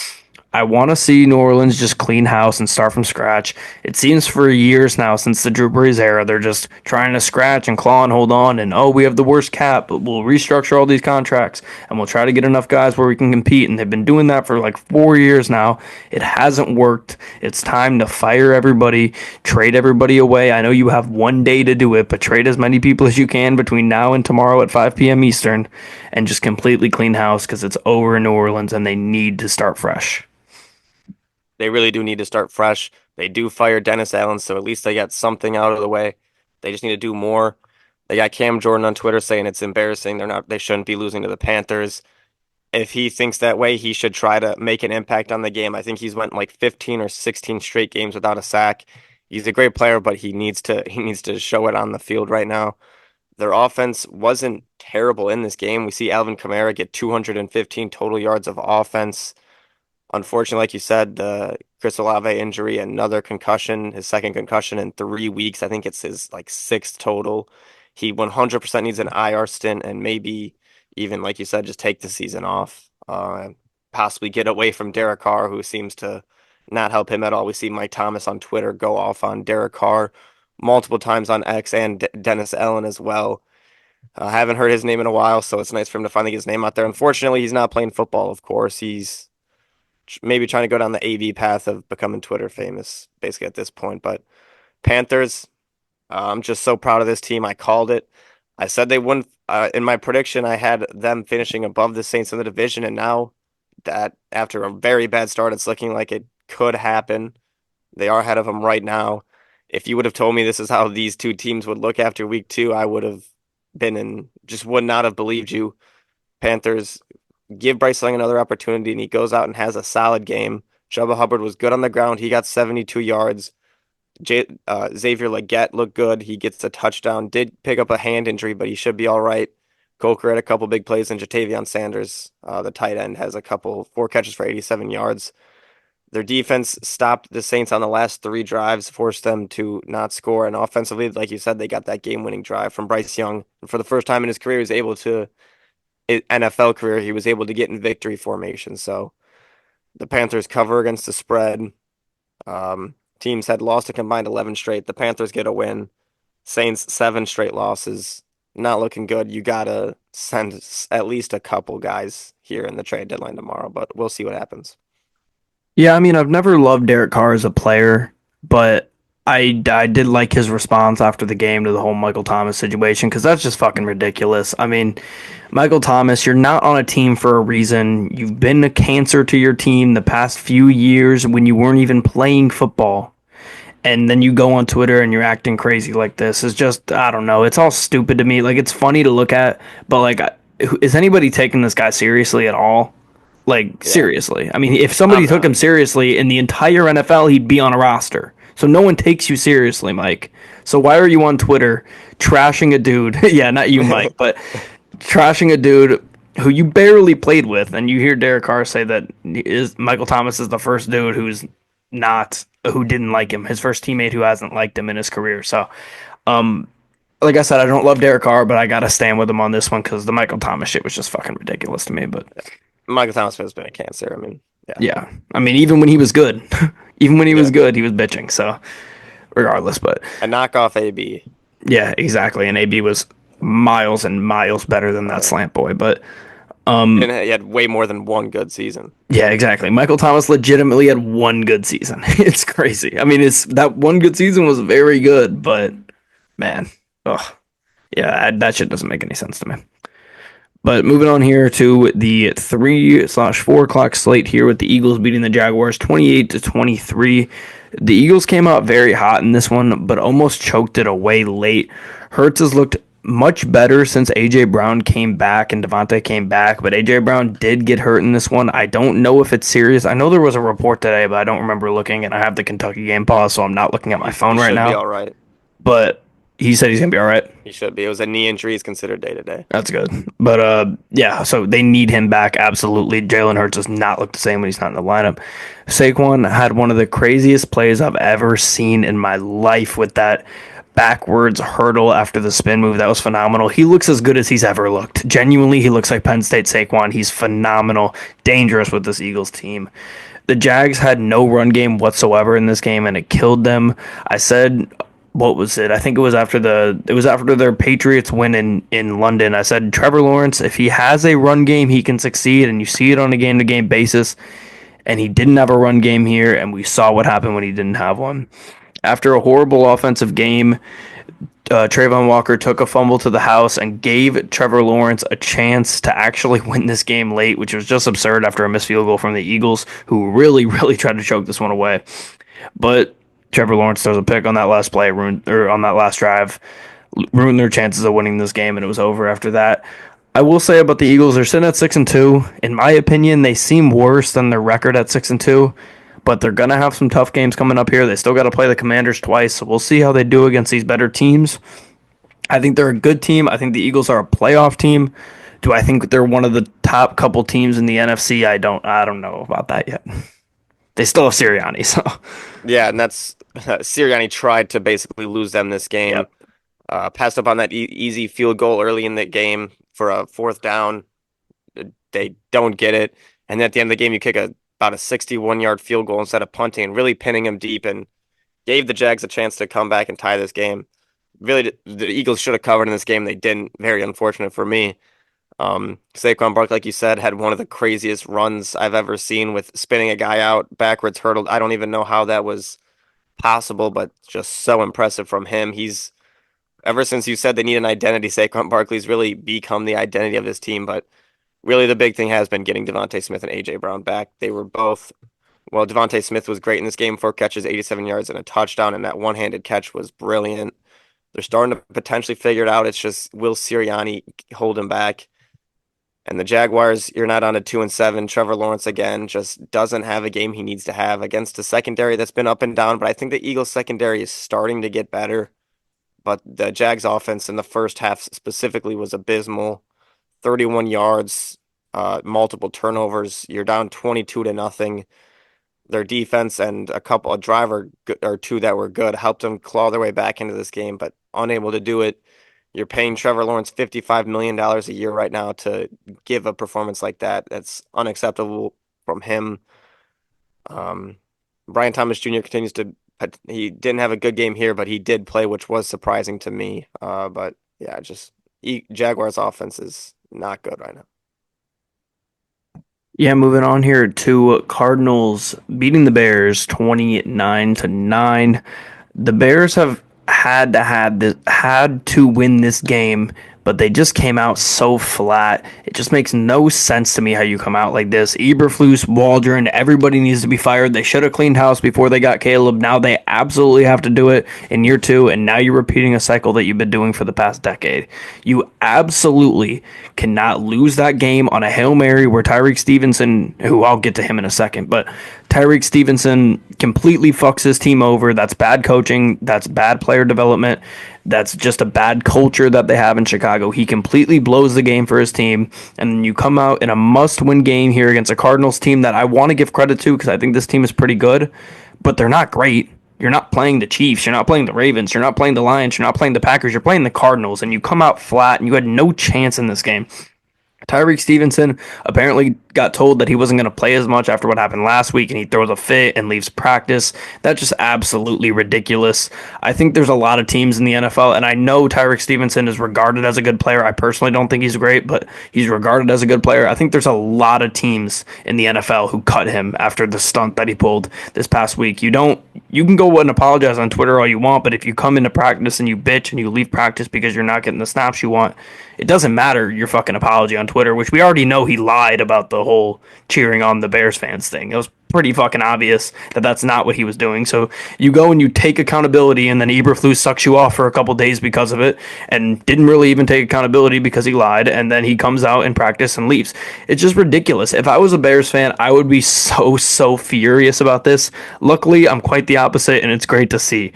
I want to see New Orleans just clean house and start from scratch. It seems for years now since the Drew Brees era, they're just trying to scratch and claw and hold on. And oh, we have the worst cap, but we'll restructure all these contracts and we'll try to get enough guys where we can compete. And they've been doing that for like 4 years now. It hasn't worked. It's time to fire everybody, trade everybody away. I know you have one day to do it, but trade as many people as you can between now and tomorrow at 5 p.m. Eastern and just completely clean house because it's over in New Orleans and they need to start fresh. They really do need to start fresh. They do fire Dennis Allen, so at least they got something out of the way. They just need to do more. They got Cam Jordan on Twitter saying it's embarrassing. They shouldn't be losing to the Panthers. If he thinks that way, he should try to make an impact on the game. I think he's went like 15 or 16 straight games without a sack. He's a great player, but he needs to show it on the field right now. Their offense wasn't terrible in this game. We see Alvin Kamara get 215 total yards of offense. Unfortunately, like you said, the Chris Olave injury, another concussion, his second concussion in 3 weeks. I think it's his like sixth total. He 100% needs an IR stint and maybe even, like you said, just take the season off. Possibly get away from Derek Carr, who seems to not help him at all. We see Mike Thomas on Twitter go off on Derek Carr multiple times on X and Dennis Allen as well. I haven't heard his name in a while, so it's nice for him to finally get his name out there. Unfortunately, he's not playing football, of course. He's maybe trying to go down the AV path of becoming Twitter famous, basically at this point. But Panthers, I'm just so proud of this team. I called it. I said they wouldn't. In my prediction, I had them finishing above the Saints in the division, and now that after a very bad start, it's looking like it could happen. They are ahead of them right now. If you would have told me this is how these two teams would look after week 2, I would have been and just would not have believed you. Panthers give Bryce Young another opportunity, and he goes out and has a solid game. Chuba Hubbard was good on the ground. He got 72 yards. Xavier Legette looked good. He gets a touchdown. Did pick up a hand injury, but he should be all right. Coker had a couple big plays, and Jatavion Sanders, the tight end, has four catches for 87 yards. Their defense stopped the Saints on the last three drives, forced them to not score. And offensively, like you said, they got that game-winning drive from Bryce Young. And for the first time in his career, NFL career, he was able to get in victory formation. So the Panthers cover against the spread. Teams had lost a combined 11 straight. The Panthers get a win. Saints, 7 straight losses. Not looking good. You got to send at least a couple guys here in the trade deadline tomorrow, but we'll see what happens. Yeah, I mean, I've never loved Derek Carr as a player, but I did like his response after the game to the whole Michael Thomas situation because that's just fucking ridiculous. I mean, Michael Thomas, you're not on a team for a reason. You've been a cancer to your team the past few years when you weren't even playing football. And then you go on Twitter and you're acting crazy like this. It's just, I don't know. It's all stupid to me. Like, it's funny to look at, but like, is anybody taking this guy seriously at all? Like, Yeah, seriously. I mean, if somebody I'm took not. him seriously in the entire NFL, he'd be on a roster. So no one takes you seriously, Mike. So why are you on Twitter trashing a dude? Yeah, not you, Mike, but trashing a dude who you barely played with, and you hear Derek Carr say that is Michael Thomas is the first dude who didn't like him, his first teammate who hasn't liked him in his career. So, um, like I said, I don't love Derek Carr, but I gotta stand with him on this one because the Michael Thomas shit was just fucking ridiculous to me. But Michael Thomas has been a cancer. I mean, yeah, yeah, I mean, even when he was good, even when he was yeah, good, he was bitching. So, regardless, but a knockoff AB. yeah, exactly. And AB was miles and miles better than Oh that yeah, slant boy. But and he had way more than one good season. yeah, exactly. Michael Thomas legitimately had one good season. It's crazy. I mean, it's that one good season was very good, but man, oh yeah, that shit doesn't make any sense to me. But moving on here to the 3/4 o'clock slate here with the Eagles beating the Jaguars 28-23. The Eagles came out very hot in this one, but almost choked it away late. Hurts has looked much better since AJ Brown came back and Devontae came back, but AJ Brown did get hurt in this one. I don't know if it's serious. I know there was a report today, but I don't remember looking, and I have the Kentucky game paused, so I'm not looking at my He phone right should be now. all right. But he said he's gonna be all right. He should be. It was a knee injury. He's considered day to day. That's good. But yeah, so they need him back absolutely. Jalen Hurts does not look the same when he's not in the lineup. Saquon had one of the craziest plays I've ever seen in my life with that backwards hurdle after the spin move. That was phenomenal. He looks as good as he's ever looked. Genuinely, he looks like Penn State Saquon. He's phenomenal, dangerous with this Eagles team. The Jags had no run game whatsoever in this game, and it killed them. I said, what was it? I think it was after their Patriots win in London. I said Trevor Lawrence, if he has a run game, he can succeed, and you see it on a game to game basis. And he didn't have a run game here, and we saw what happened when he didn't have one. After a horrible offensive game, Trayvon Walker took a fumble to the house and gave Trevor Lawrence a chance to actually win this game late, which was just absurd after a missed field goal from the Eagles, who really, really tried to choke this one away. But Trevor Lawrence throws a pick on that last play, on that last drive, ruined their chances of winning this game, and it was over after that. I will say about the Eagles, they're sitting at 6-2. In my opinion, they seem worse than their record at 6-2, but they're gonna have some tough games coming up here. They still got to play the Commanders twice, so we'll see how they do against these better teams. I think they're a good team. I think the Eagles are a playoff team. Do I think they're one of the top couple teams in the NFC? I don't know about that yet. They still have Sirianni, so Yeah, and that's Sirianni tried to basically lose them this game. yep. Passed up on that easy field goal early in the game for a fourth down. They don't get it, and at the end of the game, you kick about a 61-yard field goal instead of punting and really pinning them deep, and gave the Jags a chance to come back and tie this game. Really, the Eagles should have covered in this game. They didn't. Very unfortunate for me. Saquon Barkley, like you said, had one of the craziest runs I've ever seen with spinning a guy out backwards hurdled. I don't even know how that was possible, but just so impressive from him. He's ever since you said they need an identity, Saquon Barkley's really become the identity of this team. But really, the big thing has been getting Devontae Smith and AJ Brown back. They were both well. Devontae Smith was great in this game, 4 catches, 87 yards, and a touchdown, and that one-handed catch was brilliant. They're starting to potentially figure it out. It's just will Sirianni hold him back? And the Jaguars, you're not on a 2-7. Trevor Lawrence again just doesn't have a game he needs to have against a secondary that's been up and down. But I think the Eagles secondary is starting to get better. But the Jags offense in the first half specifically was abysmal. 31 yards, multiple turnovers. You're down 22 to nothing. Their defense and a driver or two that were good helped them claw their way back into this game, but unable to do it. You're paying Trevor Lawrence $55 million a year right now to give a performance like that. That's unacceptable from him. Um, Brian Thomas Jr. continues to. He didn't have a good game here, but he did play, which was surprising to me. But yeah, just Jaguars offense is not good right now. Yeah, moving on here to Cardinals beating the Bears 29-9. The Bears have had to win this game, but they just came out so flat. It just makes no sense to me how you come out like this. Eberflus, Waldron, everybody needs to be fired. They should have cleaned house before they got Caleb. Now they absolutely have to do it in year two, and now you're repeating a cycle that you've been doing for the past decade. You absolutely cannot lose that game on a Hail Mary where Tyreek Stevenson, who I'll get to him in a second, but Tyreek Stevenson completely fucks his team over. That's bad coaching. That's bad player development. That's just a bad culture that they have in Chicago. He completely blows the game for his team. And then you come out in a must win game here against a Cardinals team that I want to give credit to because I think this team is pretty good, but they're not great. You're not playing the Chiefs. You're not playing the Ravens. You're not playing the Lions. You're not playing the Packers. You're playing the Cardinals. And you come out flat and you had no chance in this game. Tyreek Stevenson apparently got told that he wasn't going to play as much after what happened last week, and he throws a fit and leaves practice. That's just absolutely ridiculous. I think there's a lot of teams in the NFL, and I know Tyreek Stevenson is regarded as a good player. I personally don't think he's great, but he's regarded as a good player. I think there's a lot of teams in the NFL who cut him after the stunt that he pulled this past week. You can go and apologize on Twitter all you want, but if you come into practice and you bitch and you leave practice because you're not getting the snaps you want, it doesn't matter your fucking apology on Twitter, which we already know he lied about the whole cheering on the Bears fans thing. It was pretty fucking obvious that that's not what he was doing. So you go and you take accountability, and then Eberflus sucks you off for a couple days because of it, and didn't really even take accountability because he lied, and then he comes out in practice and leaves. It's just ridiculous. If I was a Bears fan, I would be so furious about this. Luckily, I'm quite the opposite, and it's great to see.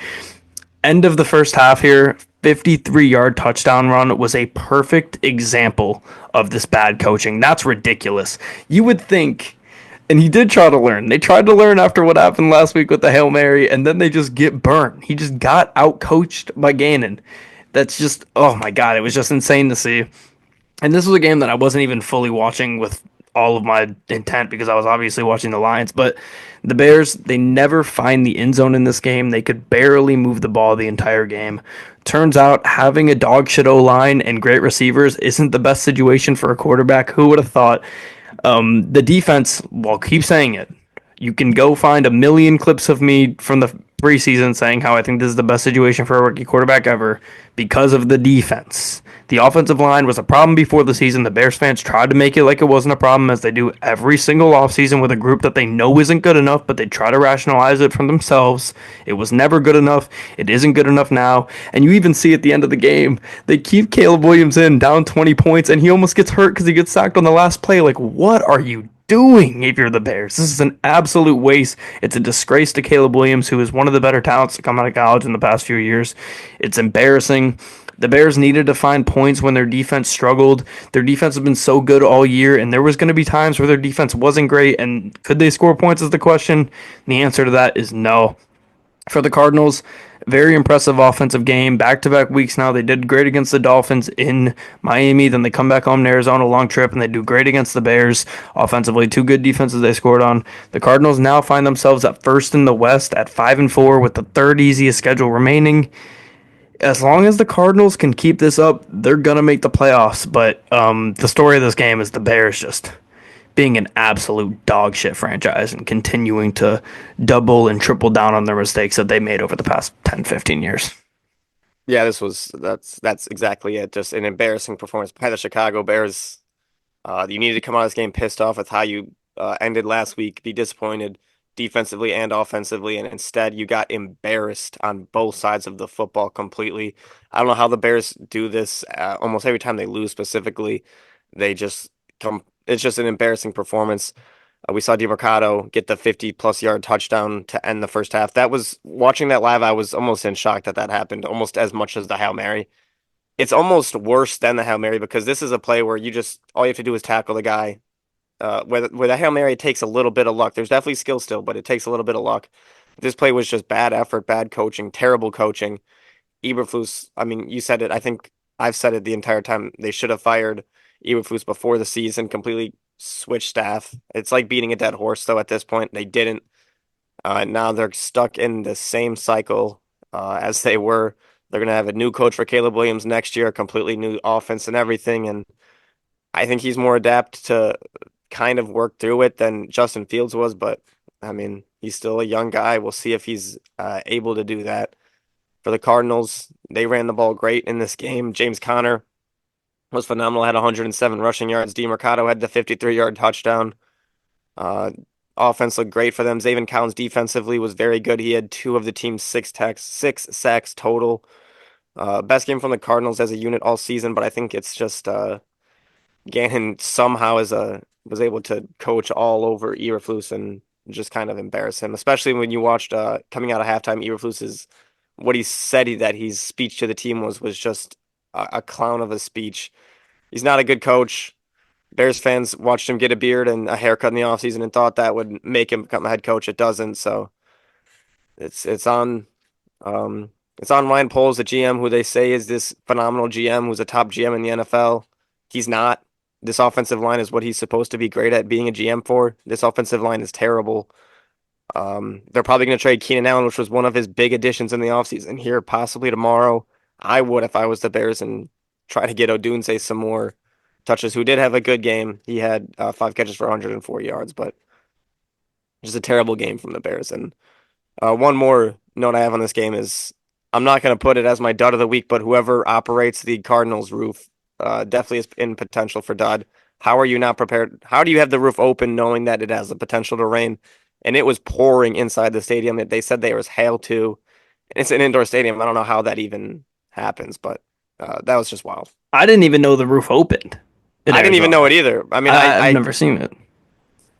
End of the first half here, 53-yard touchdown run was a perfect example of this bad coaching. That's ridiculous. You would think, and he did try to learn. They tried to learn after what happened last week with the Hail Mary, and then they just get burnt. He just got out coached by Gannon. That's just, oh my God, it was just insane to see. And this was a game that I wasn't even fully watching with all of my intent because I was obviously watching the Lions. But the Bears, they never find the end zone in this game. They could barely move the ball the entire game. Turns out having a dog shit O line and great receivers isn't the best situation for a quarterback. Who would have thought? The defense, well, keep saying it. You can go find a million clips of me from the preseason saying how I think this is the best situation for a rookie quarterback ever because of the defense. The offensive line was a problem before the season. The Bears fans tried to make it like it wasn't a problem, as they do every single offseason with a group that they know isn't good enough, but they try to rationalize it from themselves. It was never good enough. It isn't good enough now. And you even see at the end of the game, they keep Caleb Williams in down 20 points, and he almost gets hurt because he gets sacked on the last play. Like, what are you doing if you're the Bears? This is an absolute waste. It's a disgrace to Caleb Williams, who is one of the better talents to come out of college in the past few years. It's embarrassing. The Bears needed to find points when their defense struggled. Their defense has been so good all year, and there was going to be times where their defense wasn't great. And could they score points is the question. And the answer to that is no. For the Cardinals, very impressive offensive game. Back-to-back weeks now. They did great against the Dolphins in Miami. Then they come back home to Arizona, long trip, and they do great against the Bears. Offensively, two good defenses they scored on. The Cardinals now find themselves at first in the West at 5-4 with the third easiest schedule remaining. As long as the Cardinals can keep this up, they're gonna make the playoffs. But the story of this game is the Bears just being an absolute dog shit franchise and continuing to double and triple down on their mistakes that they made over the past 10, 15 years. Yeah, that's exactly it. Just an embarrassing performance by the Chicago Bears. You needed to come out of this game pissed off with how you ended last week, be disappointed. defensively and offensively, and instead you got embarrassed on both sides of the football completely. I don't know how the Bears do this. Almost every time they lose, specifically, they just come. It's just an embarrassing performance. We saw DeMarcado get the 50-plus yard touchdown to end the first half. That was watching that live. I was almost in shock that that happened, almost as much as the Hail Mary. It's almost worse than the Hail Mary because this is a play where you just all you have to do is tackle the guy. Where the Hail Mary takes a little bit of luck. There's definitely skill still, but it takes a little bit of luck. This play was just bad effort, bad coaching, terrible coaching. Eberflus, I mean, you said it. I think I've said it the entire time. They should have fired Eberflus before the season, completely switched staff. It's like beating a dead horse, though, at this point. They didn't. Now they're stuck in the same cycle as they were. They're going to have a new coach for Caleb Williams next year, a completely new offense and everything. And I think he's more adept to kind of work through it than Justin Fields was. But, I mean, he's still a young guy. We'll see if he's able to do that. For the Cardinals, they ran the ball great in this game. James Conner was phenomenal, had 107 rushing yards. DeMarcado had the 53-yard touchdown. Offense looked great for them. Zaven Collins defensively was very good. He had two of the team's six sacks total. Best game from the Cardinals as a unit all season, but I think it's just Gannon somehow was able to coach all over Eberflus and just kind of embarrass him, especially when you watched coming out of halftime, Eberflus's what he said that his speech to the team was just a clown of a speech. He's not a good coach. Bears fans watched him get a beard and a haircut in the offseason and thought that would make him become a head coach. It doesn't. So it's on Ryan Poles, the GM, who they say is this phenomenal GM, who's a top GM in the NFL. He's not. This offensive line is what he's supposed to be great at being a GM for. This offensive line is terrible. They're probably going to trade Keenan Allen, which was one of his big additions in the offseason here, possibly tomorrow. I would if I was the Bears and try to get Odunze some more touches, who did have a good game. He had 5 catches for 104 yards, but just a terrible game from the Bears. And one more note I have on this game is I'm not going to put it as my dud of the week, but whoever operates the Cardinals roof definitely is in potential for dud. How are you not prepared? How do you have the roof open knowing that it has the potential to rain? And it was pouring inside the stadium. They said there was hail too. It's an indoor stadium. I don't know how that even happens, but that was just wild. I didn't even know the roof opened. I didn't even know it either. I mean, I've never seen it.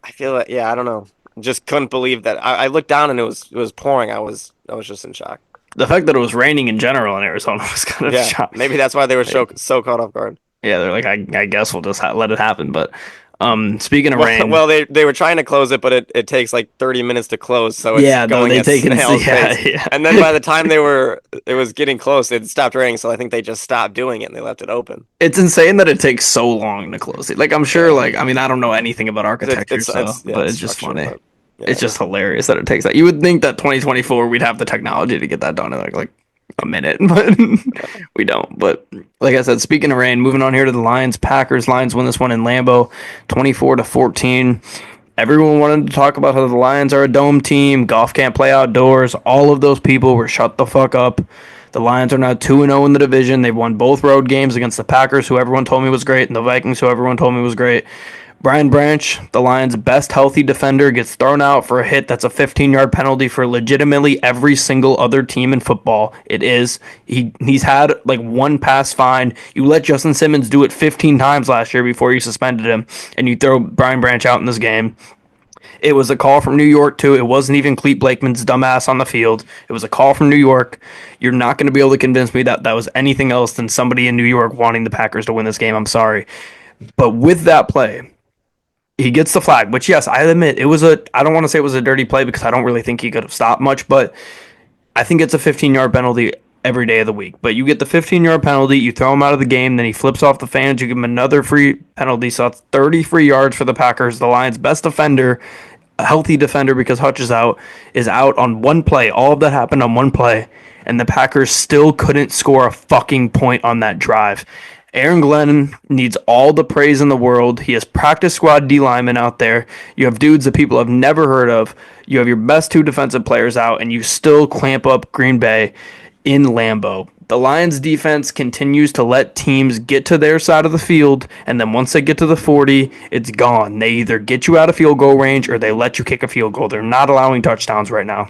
I feel like, yeah, I don't know. Just couldn't believe that. I looked down and it was pouring. I was just in shock. The fact that it was raining in general in Arizona was kind of shock. Maybe that's why they were so caught off guard. Yeah, they're like, I guess we'll just let it happen. But speaking of rain, well, they were trying to close it, but it takes like 30 minutes to close, so it's going at snail's pace. Yeah. And then by the time it was getting close, it stopped raining, so I think they just stopped doing it and they left it open. It's insane that it takes so long to close it. Like I'm sure, I mean, I don't know anything about architecture, but it's just funny. It's just hilarious that it takes that. You would think that 2024 we'd have the technology to get that done in like a minute, but we don't. But like I said, speaking of rain, moving on here to the Lions. Packers. Lions win this one in Lambeau, 24-14. Everyone wanted to talk about how the Lions are a dome team. Golf can't play outdoors. All of those people were shut the fuck up. The Lions are now 2-0 in the division. They've won both road games against the Packers, who everyone told me was great, and the Vikings, who everyone told me was great. Brian Branch, the Lions' best healthy defender, gets thrown out for a hit that's a 15-yard penalty for legitimately every single other team in football. It is. He's had like one pass fine. You let Justin Simmons do it 15 times last year before you suspended him, and you throw Brian Branch out in this game. It was a call from New York, too. It wasn't even Clete Blakeman's dumbass on the field. It was a call from New York. You're not going to be able to convince me that that was anything else than somebody in New York wanting the Packers to win this game. I'm sorry. But with that play, he gets the flag, which, yes, I admit, I don't want to say it was a dirty play because I don't really think he could have stopped much, but I think it's a 15-yard penalty every day of the week. But you get the 15-yard penalty, you throw him out of the game, then he flips off the fans, you give him another free penalty, so that's 30 free yards for the Packers. The Lions' best defender, a healthy defender because Hutch is out on one play. All of that happened on one play, and the Packers still couldn't score a fucking point on that drive. Aaron Glenn needs all the praise in the world. He has practice squad D linemen out there. You have dudes that people have never heard of. You have your best two defensive players out, and you still clamp up Green Bay. in Lambeau. The Lions defense continues to let teams get to their side of the field, and then once they get to the 40, it's gone. They either get you out of field goal range or they let you kick a field goal. They're not allowing touchdowns right now.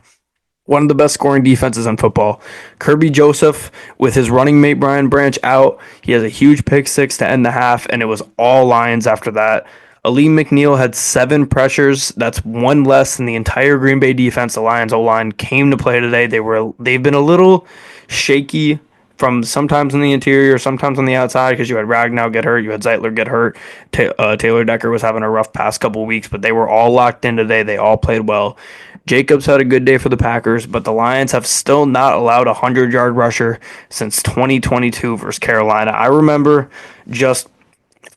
One of the best scoring defenses in football. Kirby Joseph, with his running mate Brian Branch out, he has a huge pick six to end the half, and it was all Lions after that. Aleem McNeil had 7 pressures. That's one less than the entire Green Bay defense. The Lions O line came to play today. They've been a little shaky from sometimes in the interior, sometimes on the outside, because you had Ragnow get hurt, you had Zeitler get hurt. Taylor Decker was having a rough past couple weeks, but they were all locked in today. They all played well. Jacobs had a good day for the Packers, but the Lions have still not allowed a 100-yard rusher since 2022 versus Carolina. I remember just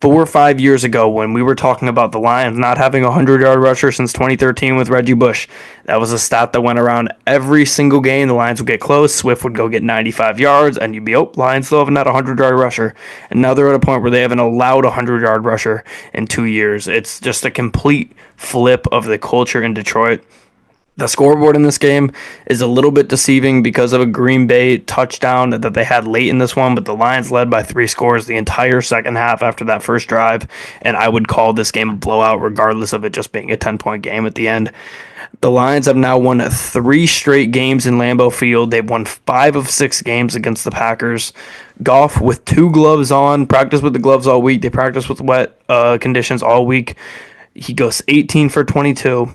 4 or 5 years ago when we were talking about the Lions not having a 100-yard rusher since 2013 with Reggie Bush. That was a stat that went around every single game. The Lions would get close. Swift would go get 95 yards, and you'd be, oh, Lions still haven't had a 100-yard rusher. And now they're at a point where they haven't allowed a 100-yard rusher in 2 years. It's just a complete flip of the culture in Detroit. The scoreboard in this game is a little bit deceiving because of a Green Bay touchdown that they had late in this one, but the Lions led by 3 scores the entire second half after that first drive, and I would call this game a blowout regardless of it just being a 10-point game at the end. The Lions have now won 3 straight games in Lambeau Field. They've won 5 of 6 games against the Packers. Goff with 2 gloves on, practiced with the gloves all week. They practiced with wet conditions all week. He goes 18 for 22.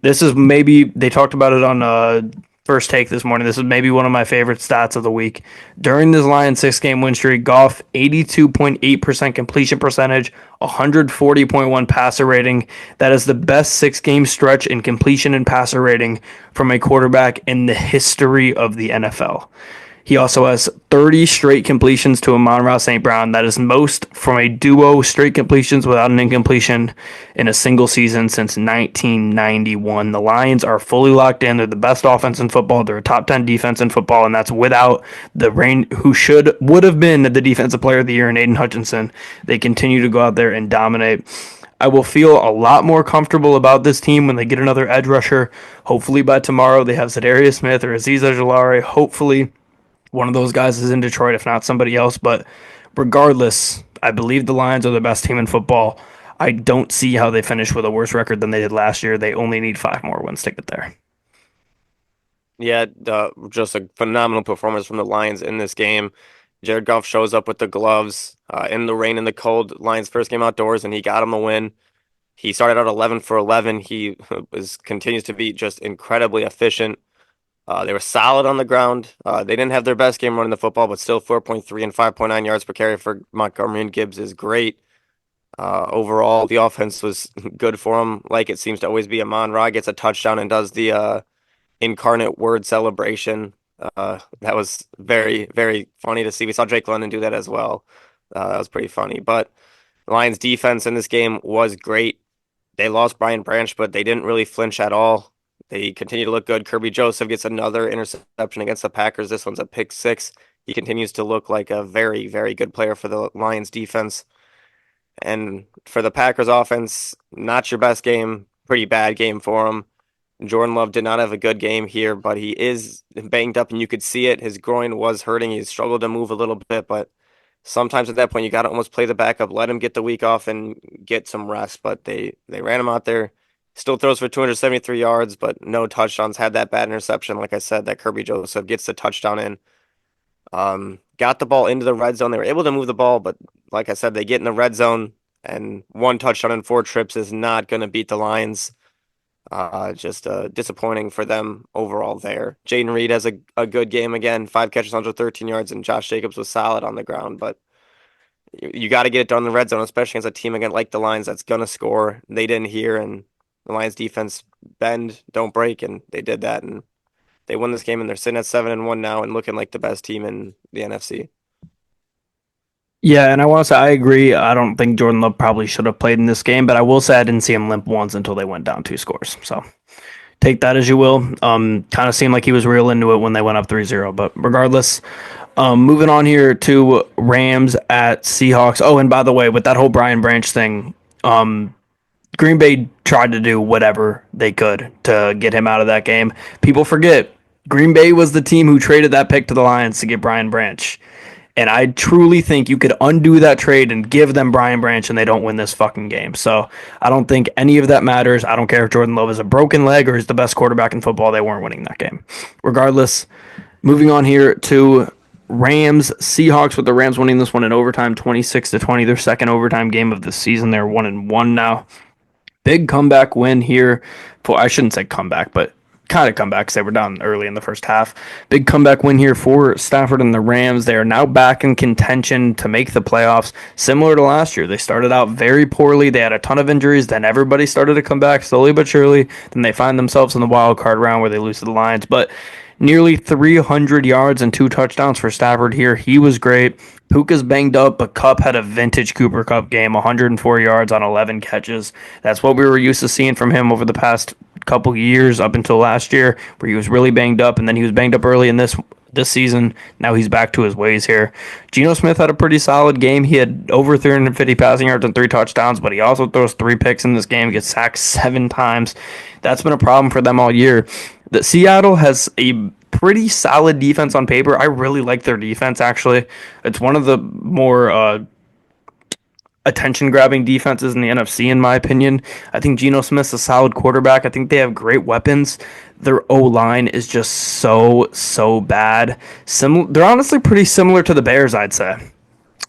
This is maybe, they talked about it on First Take this morning. This is maybe one of my favorite stats of the week. During this Lions 6-game win streak, Goff 82.8% completion percentage, 140.1 passer rating. That is the best 6-game stretch in completion and passer rating from a quarterback in the history of the NFL. He also has 30 straight completions to Amon-Ra St. Brown. That is most from a duo straight completions without an incompletion in a single season since 1991. The Lions are fully locked in. They're the best offense in football. They're a top 10 defense in football, and that's without the rain who would have been the defensive player of the year in Aiden Hutchinson. They continue to go out there and dominate. I will feel a lot more comfortable about this team when they get another edge rusher. Hopefully by tomorrow they have Zadarius Smith or Azeez Ojulari. Hopefully one of those guys is in Detroit, if not somebody else. But regardless, I believe the Lions are the best team in football. I don't see how they finish with a worse record than they did last year. They only need 5 more wins to get there. Yeah, just a phenomenal performance from the Lions in this game. Jared Goff shows up with the gloves in the rain and the cold. Lions' first game outdoors, and he got him a win. He started out 11 for 11. He continues to be just incredibly efficient. They were solid on the ground. They didn't have their best game running the football, but still 4.3 and 5.9 yards per carry for Montgomery and Gibbs is great. Overall, the offense was good for him, like it seems to always be. Amon-Ra gets a touchdown and does the incarnate word celebration. That was very, very funny to see. We saw Jake London do that as well. That was pretty funny. But the Lions' defense in this game was great. They lost Brian Branch, but they didn't really flinch at all. They continue to look good. Kirby Joseph gets another interception against the Packers. This one's a pick six. He continues to look like a very, very good player for the Lions defense. And for the Packers offense, not your best game. Pretty bad game for him. Jordan Love did not have a good game here, but he is banged up and you could see it. His groin was hurting. He struggled to move a little bit, but sometimes at that point you got to almost play the backup, let him get the week off and get some rest. But they ran him out there. Still throws for 273 yards, but no touchdowns. Had that bad interception, like I said, that Kirby Joseph gets the touchdown in. Got the ball into the red zone. They were able to move the ball, but like I said, they get in the red zone, and 1 touchdown in 4 trips is not going to beat the Lions. Just disappointing for them overall there. Jaden Reed has a good game again, 5 catches, 113 yards, and Josh Jacobs was solid on the ground, but you got to get it done in the red zone, especially against a team again like the Lions that's going to score. They didn't hear, and the Lions defense bend, don't break, and they did that, and they won this game, and they're sitting at 7-1 now and looking like the best team in the NFC. Yeah, and I want to say I agree. I don't think Jordan Love probably should have played in this game, but I will say I didn't see him limp once until they went down 2 scores. So take that as you will. Kind of seemed like he was real into it when they went up 3-0. But regardless, moving on here to Rams at Seahawks. Oh, and by the way, with that whole Brian Branch thing, Green Bay tried to do whatever they could to get him out of that game. People forget Green Bay was the team who traded that pick to the Lions to get Brian Branch. And I truly think you could undo that trade and give them Brian Branch and they don't win this fucking game. So I don't think any of that matters. I don't care if Jordan Love is a broken leg or is the best quarterback in football. They weren't winning that game. Regardless, moving on here to Rams Seahawks, with the Rams winning this one in overtime 26-20, their second overtime game of the season. They're 1-1 now. Big comeback win here. For, I shouldn't say comeback, but kind of comeback because they were down early in the first half. Big comeback win here for Stafford and the Rams. They are now back in contention to make the playoffs, similar to last year. They started out very poorly. They had a ton of injuries. Then everybody started to come back slowly but surely. Then they find themselves in the wild card round where they lose to the Lions. But nearly 300 yards and 2 touchdowns for Stafford here. He was great. Puka's banged up, but Kupp had a vintage Cooper Kupp game, 104 yards on 11 catches. That's what we were used to seeing from him over the past couple years up until last year, where he was really banged up, and then he was banged up early in this season. Now he's back to his ways here. Geno Smith had a pretty solid game. He had over 350 passing yards and 3 touchdowns, but he also throws 3 picks in this game, gets sacked 7 times. That's been a problem for them all year. The Seattle has a pretty solid defense on paper. I really like their defense, actually. It's one of the more attention grabbing defenses in the NFC, in my opinion. I think Geno Smith's a solid quarterback. I think they have great weapons. Their O line is just so bad. They're honestly pretty similar to the Bears, I'd say.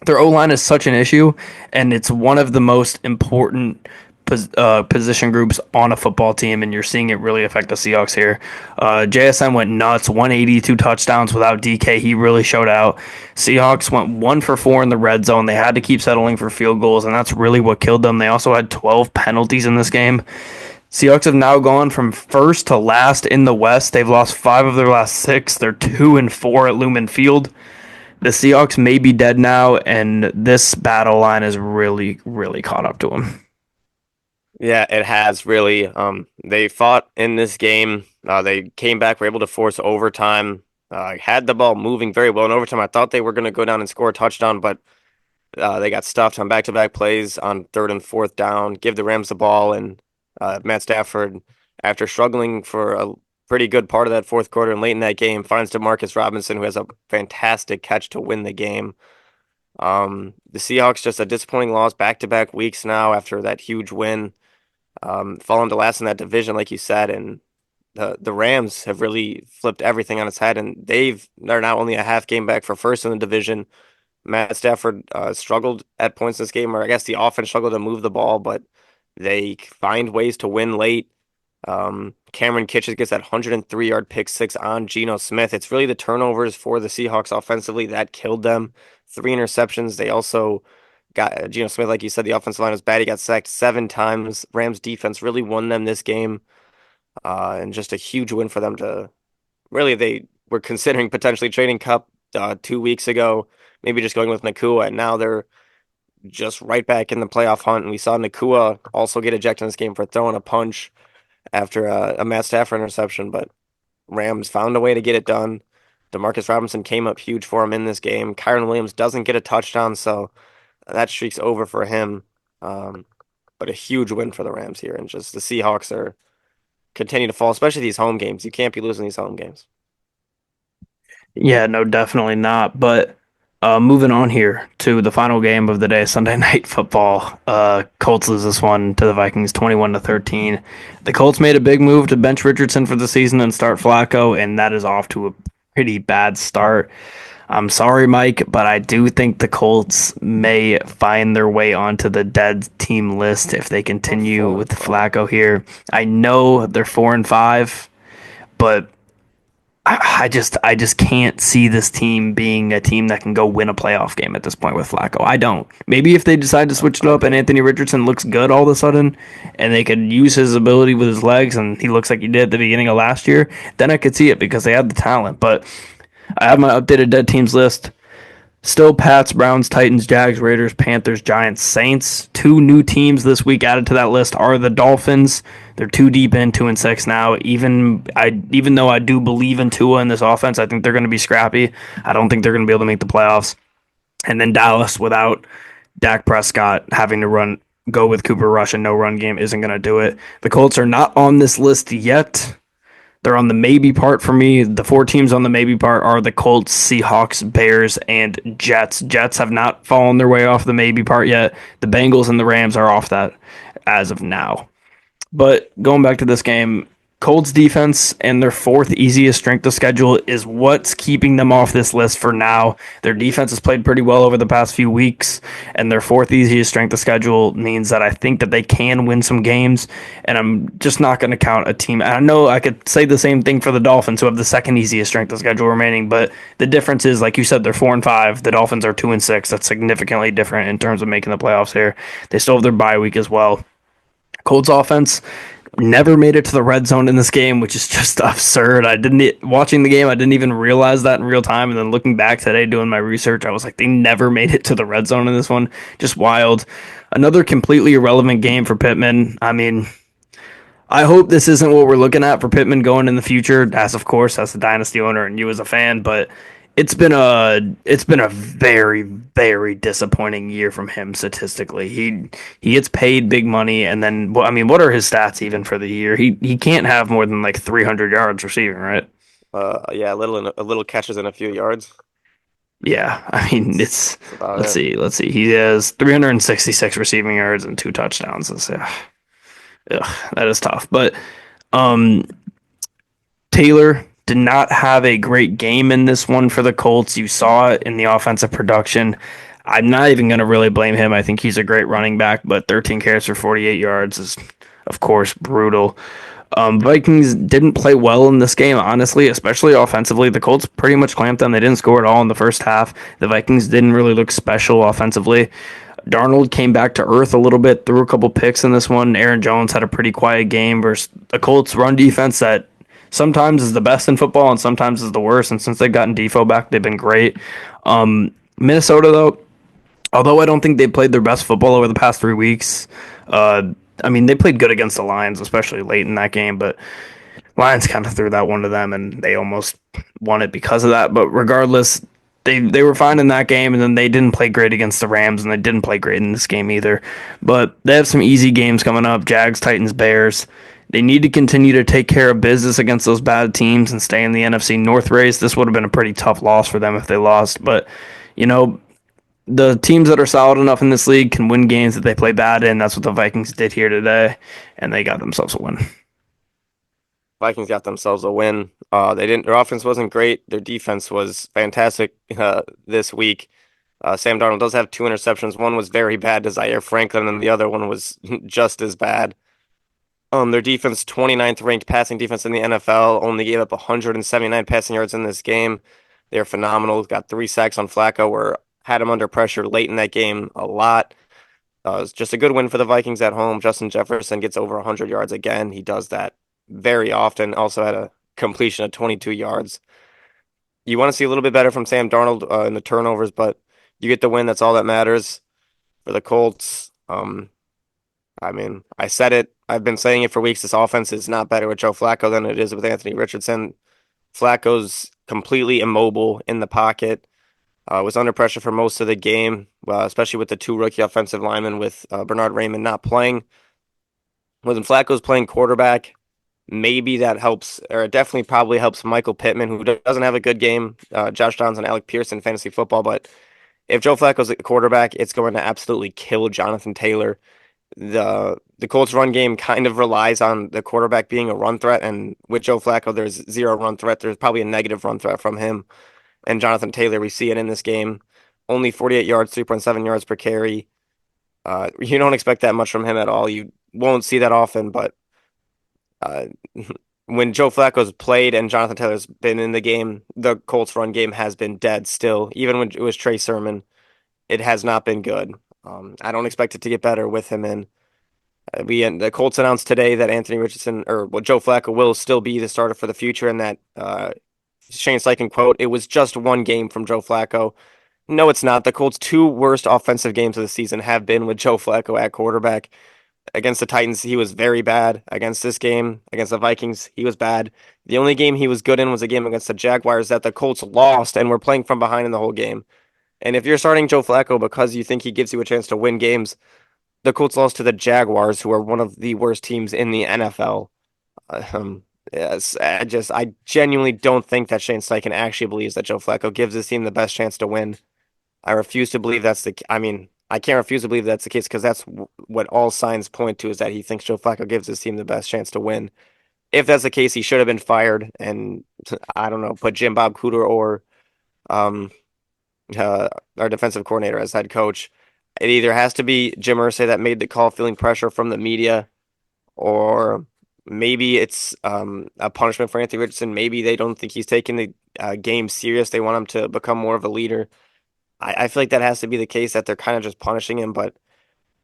Their O line is such an issue, and it's one of the most important position groups on a football team, and you're seeing it really affect the Seahawks here. JSN went nuts, 182 touchdowns without DK. He really showed out. Seahawks went 1 for 4 in the red zone. They had to keep settling for field goals, and that's really what killed them. They also had 12 penalties in this game. Seahawks have now gone from first to last in the West. They've lost 5 of their last 6. They're 2-4 at Lumen Field. The Seahawks may be dead now, and this battle line is really caught up to them. Yeah, it has really. They fought in this game. They came back, were able to force overtime. Had the ball moving very well in overtime. I thought they were going to go down and score a touchdown, but they got stuffed on back-to-back plays on 3rd and 4th down. Give the Rams the ball, and Matt Stafford, after struggling for a pretty good part of that fourth quarter and late in that game, finds DeMarcus Robinson, who has a fantastic catch to win the game. The Seahawks, just a disappointing loss back-to-back weeks now after that huge win. Falling to last in that division, like you said, and the Rams have really flipped everything on its head, and they're now only a half game back for first in the division. Matt Stafford struggled at points in this game, or I guess the offense struggled to move the ball, but they find ways to win late. Cameron Kitchens gets that 103-yard pick six on Geno Smith. It's really the turnovers for the Seahawks offensively that killed them. 3 interceptions. They also got Geno Smith, like you said, the offensive line was bad. He got sacked 7 times. Rams defense really won them this game. And just a huge win for them to really, they were considering potentially trading Kupp 2 weeks ago, maybe just going with Nakua, and now they're just right back in the playoff hunt. And we saw Nakua also get ejected in this game for throwing a punch after a Matt Stafford interception, but Rams found a way to get it done. DeMarcus Robinson came up huge for him in this game. Kyron Williams doesn't get a touchdown, so that streak's over for him. But a huge win for the Rams here, and just the Seahawks are continue to fall, especially these home games. You can't be losing these home games. Yeah, no, definitely not. But moving on here to the final game of the day, Sunday Night Football. Colts lose this one to the Vikings, 21-13. The Colts made a big move to bench Richardson for the season and start Flacco, and that is off to a pretty bad start. I'm sorry, Mike, but I do think the Colts may find their way onto the dead team list if they continue with Flacco here. I know they're 4-5, but I just can't see this team being a team that can go win a playoff game at this point with Flacco. I don't. Maybe if they decide to switch it up and Anthony Richardson looks good all of a sudden and they could use his ability with his legs and he looks like he did at the beginning of last year, then I could see it because they have the talent. But I have my updated dead teams list. Still Pats, Browns, Titans, Jags, Raiders, Panthers, Giants, Saints. 2 new teams this week added to that list are the Dolphins. They're 2 deep in, 2-6 now. Even though I do believe in Tua in this offense, I think they're going to be scrappy. I don't think they're going to be able to make the playoffs. And then Dallas, without Dak Prescott having to go with Cooper Rush and no run game, isn't going to do it. The Colts are not on this list yet. They're on the maybe part for me. The four teams on the maybe part are the Colts, Seahawks, Bears, and Jets. Jets have not fallen their way off the maybe part yet. The Bengals and the Rams are off that as of now. But going back to this game, Colts defense and their fourth easiest strength of schedule is what's keeping them off this list for now. Their defense has played pretty well over the past few weeks, and their fourth easiest strength of schedule means that I think that they can win some games. And I'm just not going to count a team. I know I could say the same thing for the Dolphins, who have the second easiest strength of schedule remaining, but the difference is, like you said, they're 4-5. The Dolphins are 2-6. That's significantly different in terms of making the playoffs here. They still have their bye week as well. Colts offense never made it to the red zone in this game, which is just absurd. I didn't watching the game, I didn't even realize that in real time. And then looking back today, doing my research, I was like, they never made it to the red zone in this one. Just wild. Another completely irrelevant game for Pittman. I mean, I hope this isn't what we're looking at for Pittman going in the future, as of course as a dynasty owner and you as a fan, but it's been a very very disappointing year from him statistically. He gets paid big money, and then I mean, what are his stats even for the year? He can't have more than like 300 yards receiving, right? Yeah, a little catches and a few yards. Yeah, I mean That's about it. let's see. He has 366 receiving yards and two touchdowns. That is tough, but um Taylor did not have a great game in this one for the Colts. You saw it in the offensive production. I'm not even going to really blame him. I think he's a great running back, but 13 carries for 48 yards is, of course, brutal. Vikings didn't play well in this game, honestly, especially offensively. The Colts pretty much clamped them. They didn't score at all in the first half. The Vikings didn't really look special offensively. Darnold came back to earth a little bit, threw a couple picks in this one. Aaron Jones had a pretty quiet game versus the Colts run defense that sometimes is the best in football and sometimes is the worst. And since they've gotten Defoe back, they've been great. Minnesota, though, although I don't think they played their best football over the past 3 weeks, I mean, they played good against the Lions, especially late in that game, but Lions kind of threw that one to them and they almost won it because of that. But regardless, they were fine in that game, and then they didn't play great against the Rams, and they didn't play great in this game either. But they have some easy games coming up: Jags, Titans, Bears. They need to continue to take care of business against those bad teams and stay in the NFC North race. This would have been a pretty tough loss for them if they lost, but you know, the teams that are solid enough in this league can win games that they play bad in. That's what the Vikings did here today, and they got themselves a win. Vikings got themselves a win. Their offense wasn't great. Their defense was fantastic this week. Sam Darnold does have two interceptions. One was very bad to Zaire Franklin, and the other one was just as bad. Their defense, 29th ranked passing defense in the NFL, only gave up 179 passing yards in this game. They're phenomenal. Got 3 sacks on Flacco, where had him under pressure late in that game a lot. It's just a good win for the Vikings at home. Justin Jefferson gets over 100 yards again. He does that very often. Also had a completion of 22 yards. You want to see a little bit better from Sam Darnold in the turnovers, but you get the win. That's all that matters for the Colts. I mean, I said it. I've been saying it for weeks. This offense is not better with Joe Flacco than it is with Anthony Richardson. Flacco's completely immobile in the pocket. Was under pressure for most of the game, especially with the two rookie offensive linemen with Bernard Raymond not playing. When Flacco's playing quarterback, maybe that helps, or it definitely probably helps Michael Pittman, who doesn't have a good game, Josh Downs and Alec Pierce in fantasy football. But if Joe Flacco's a quarterback, it's going to absolutely kill Jonathan Taylor. The Colts run game kind of relies on the quarterback being a run threat, and with Joe Flacco, there's zero run threat. There's probably a negative run threat from him. And Jonathan Taylor, we see it in this game. Only 48 yards, 3.7 yards per carry. You don't expect that much from him at all. You won't see that often, but uh, when Joe Flacco's played and Jonathan Taylor's been in the game, the Colts run game has been dead still. Even when it was Trey Sermon, it has not been good. I don't expect it to get better with him in. The Colts announced today that Anthony Richardson, Joe Flacco will still be the starter for the future, and that Shane Steichen quote, "It was just one game from Joe Flacco." No, it's not. The Colts' two worst offensive games of the season have been with Joe Flacco at quarterback. Against the Titans, he was very bad. Against this game, against the Vikings, he was bad. The only game he was good in was a game against the Jaguars that the Colts lost and were playing from behind in the whole game. And if you're starting Joe Flacco because you think he gives you a chance to win games, the Colts lost to the Jaguars, who are one of the worst teams in the NFL. Yes, I genuinely don't think that Shane Steichen actually believes that Joe Flacco gives his team the best chance to win. I refuse to believe that's I mean, I can't refuse to believe that's the case because that's what all signs point to is that he thinks Joe Flacco gives his team the best chance to win. If that's the case, he should have been fired and I don't know, put Jim Bob Cooter or um uh, our defensive coordinator as head coach. It either has to be Jim Irsay that made the call, feeling pressure from the media, or maybe it's a punishment for Anthony Richardson. Maybe they don't think he's taking the game serious. They want him to become more of a leader. I feel like that has to be the case, that they're kind of just punishing him, but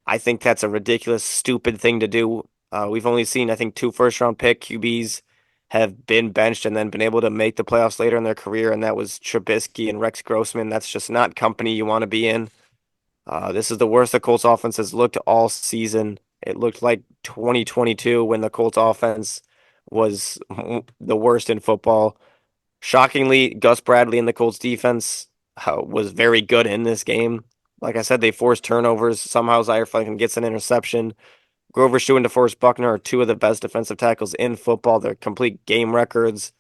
I think that's a ridiculous, stupid thing to do. We've only seen, I think, two first-round pick QBs have been benched and then been able to make the playoffs later in their career, and that was Trubisky and Rex Grossman. That's just not company you want to be in. This is the worst the Colts offense has looked all season. It looked like 2022 when the Colts offense was the worst in football. Shockingly, Gus Bradley and the Colts defense was very good in this game. Like I said, they forced turnovers. Somehow Zaire Franklin gets an interception. Grover Stewart and DeForest Buckner are two of the best defensive tackles in football. They're complete game wreckers.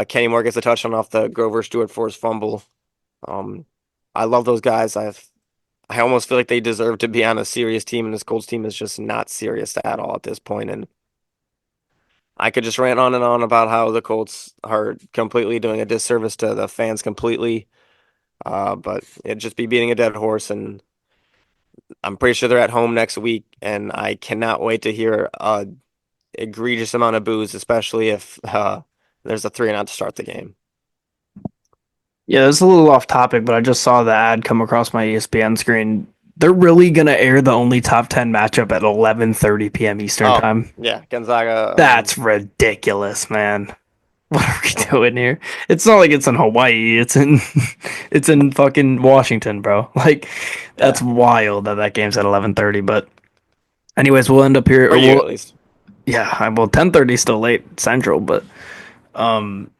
Kenny Moore gets a touchdown off the Grover Stewart forced fumble. Um, I love those guys. I almost feel like they deserve to be on a serious team, and this Colts team is just not serious at all at this point. And I could just rant on and on about how the Colts are completely doing a disservice to the fans completely. But it'd just be beating a dead horse, and I'm pretty sure they're at home next week, and I cannot wait to hear a egregious amount of boos, especially if there's a 3-and-out to start the game. Yeah, this is a little off topic, but I just saw the ad come across my ESPN screen. They're really gonna air the only top 10 matchup at 11:30 p.m. Eastern Oh, time. yeah, Gonzaga. That's ridiculous, man. What are we doing here? It's not like it's in Hawaii. It's in it's in fucking Washington, bro. Like that's Yeah, wild that that game's at 11:30, but anyways, we'll end up here for or you we'll at least. well 10:30 is still late central, but um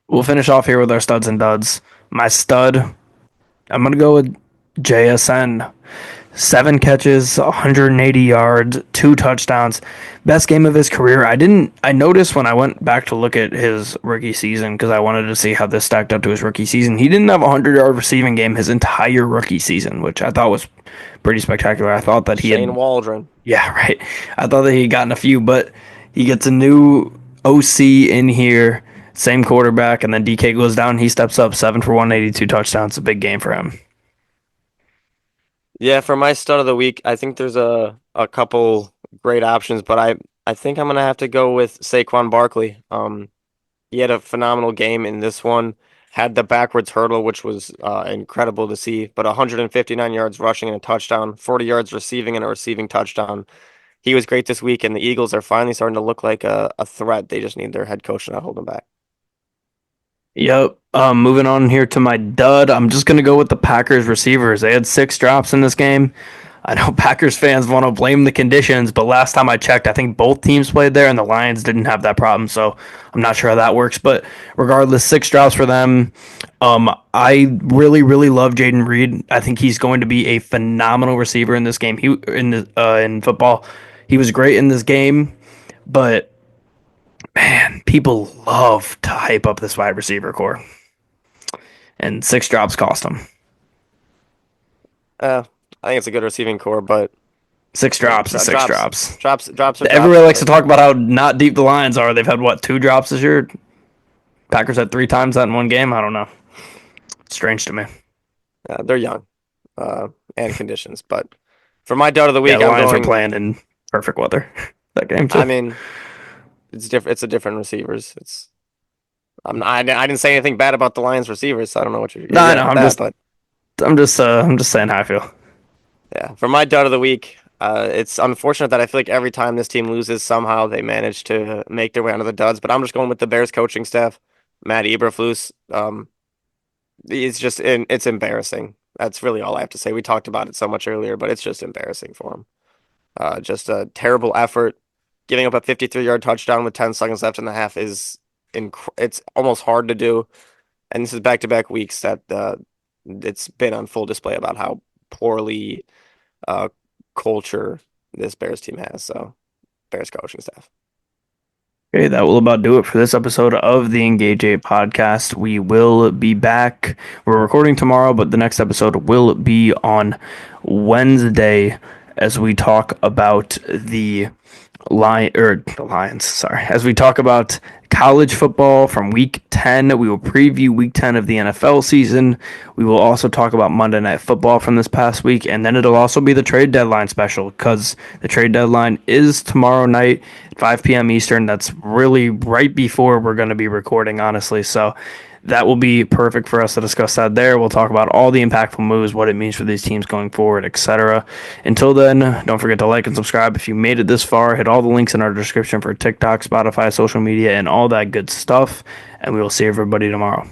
we'll finish off here with our studs and duds. My stud, I'm going to go with JSN. 7 catches, 180 yards, 2 touchdowns. Best game of his career. I noticed when I went back to look at his rookie season because I wanted to see how this stacked up to his rookie season. He didn't have a 100-yard receiving game his entire rookie season, which I thought was pretty spectacular. I thought that he Shane had, Waldron. yeah, right. I thought that he had gotten a few, but he gets a new OC in here, same quarterback, and then DK goes down. He steps up 7 for 182 touchdowns. A big game for him. Yeah, for my stud of the week, I think there's a couple great options, but I think I'm gonna have to go with Saquon Barkley. He had a phenomenal game in this one. Had the backwards hurdle, which was incredible to see, but 159 yards rushing and a touchdown, 40 yards receiving and a receiving touchdown. He was great this week, and the Eagles are finally starting to look like a threat. They just need their head coach to not hold them back. Yep. Moving on here to my dud. I'm just gonna go with the Packers receivers. They had 6 drops in this game. I know Packers fans want to blame the conditions, but last time I checked, I think both teams played there, and the Lions didn't have that problem. So I'm not sure how that works. But regardless, 6 drops for them. I really, really love Jaden Reed. I think he's going to be a phenomenal receiver in this game. In football, he was great in this game, but man, people love to hype up this wide receiver core, and 6 drops cost him. Uh, I think it's a good receiving core, but Six you know, drops is six drops. drops are drops. Everybody likes to But talk about how not deep the Lions are. They've had what 2 drops this year. Packers had 3 times that in one game. I don't know. Strange to me. they're young, uh, and conditions. But for my dud of the Yeah, week, the I'm Lions were going. playing in perfect weather that game I too. mean, it's different. It's a different receivers. It's. I didn't say anything bad about the Lions receivers, so I don't know what you're No, I getting know. with that. But I'm just saying how I feel. yeah, for my dud of the week, it's unfortunate that I feel like every time this team loses, somehow they manage to make their way onto the duds. But I'm just going with the Bears coaching staff, Matt Eberflus. It's embarrassing. That's really all I have to say. We talked about it so much earlier, but it's just embarrassing for him. Just a terrible effort. Giving up a 53-yard touchdown with 10 seconds left in the half it's almost hard to do. And this is back-to-back weeks that it's been on full display about how poorly uh, culture this Bears team has. So Bears coaching staff. Okay, that will about do it for this episode of the Engage 8 podcast. We will be back. We're recording tomorrow, but the next episode will be on Wednesday as we talk about the Lions, sorry. As we talk about college football from week 10, we will preview week 10 of the NFL season. We will also talk about Monday Night Football from this past week, and then it'll also be the trade deadline special because the trade deadline is tomorrow night at 5 p.m. Eastern. That's really right before we're going to be recording, honestly. So that will be perfect for us to discuss that there. We'll talk about all the impactful moves, what it means for these teams going forward, etc. Until then, don't forget to like and subscribe if you made it this far. Hit all the links in our description for TikTok, Spotify, social media, and all that good stuff. And we will see everybody tomorrow.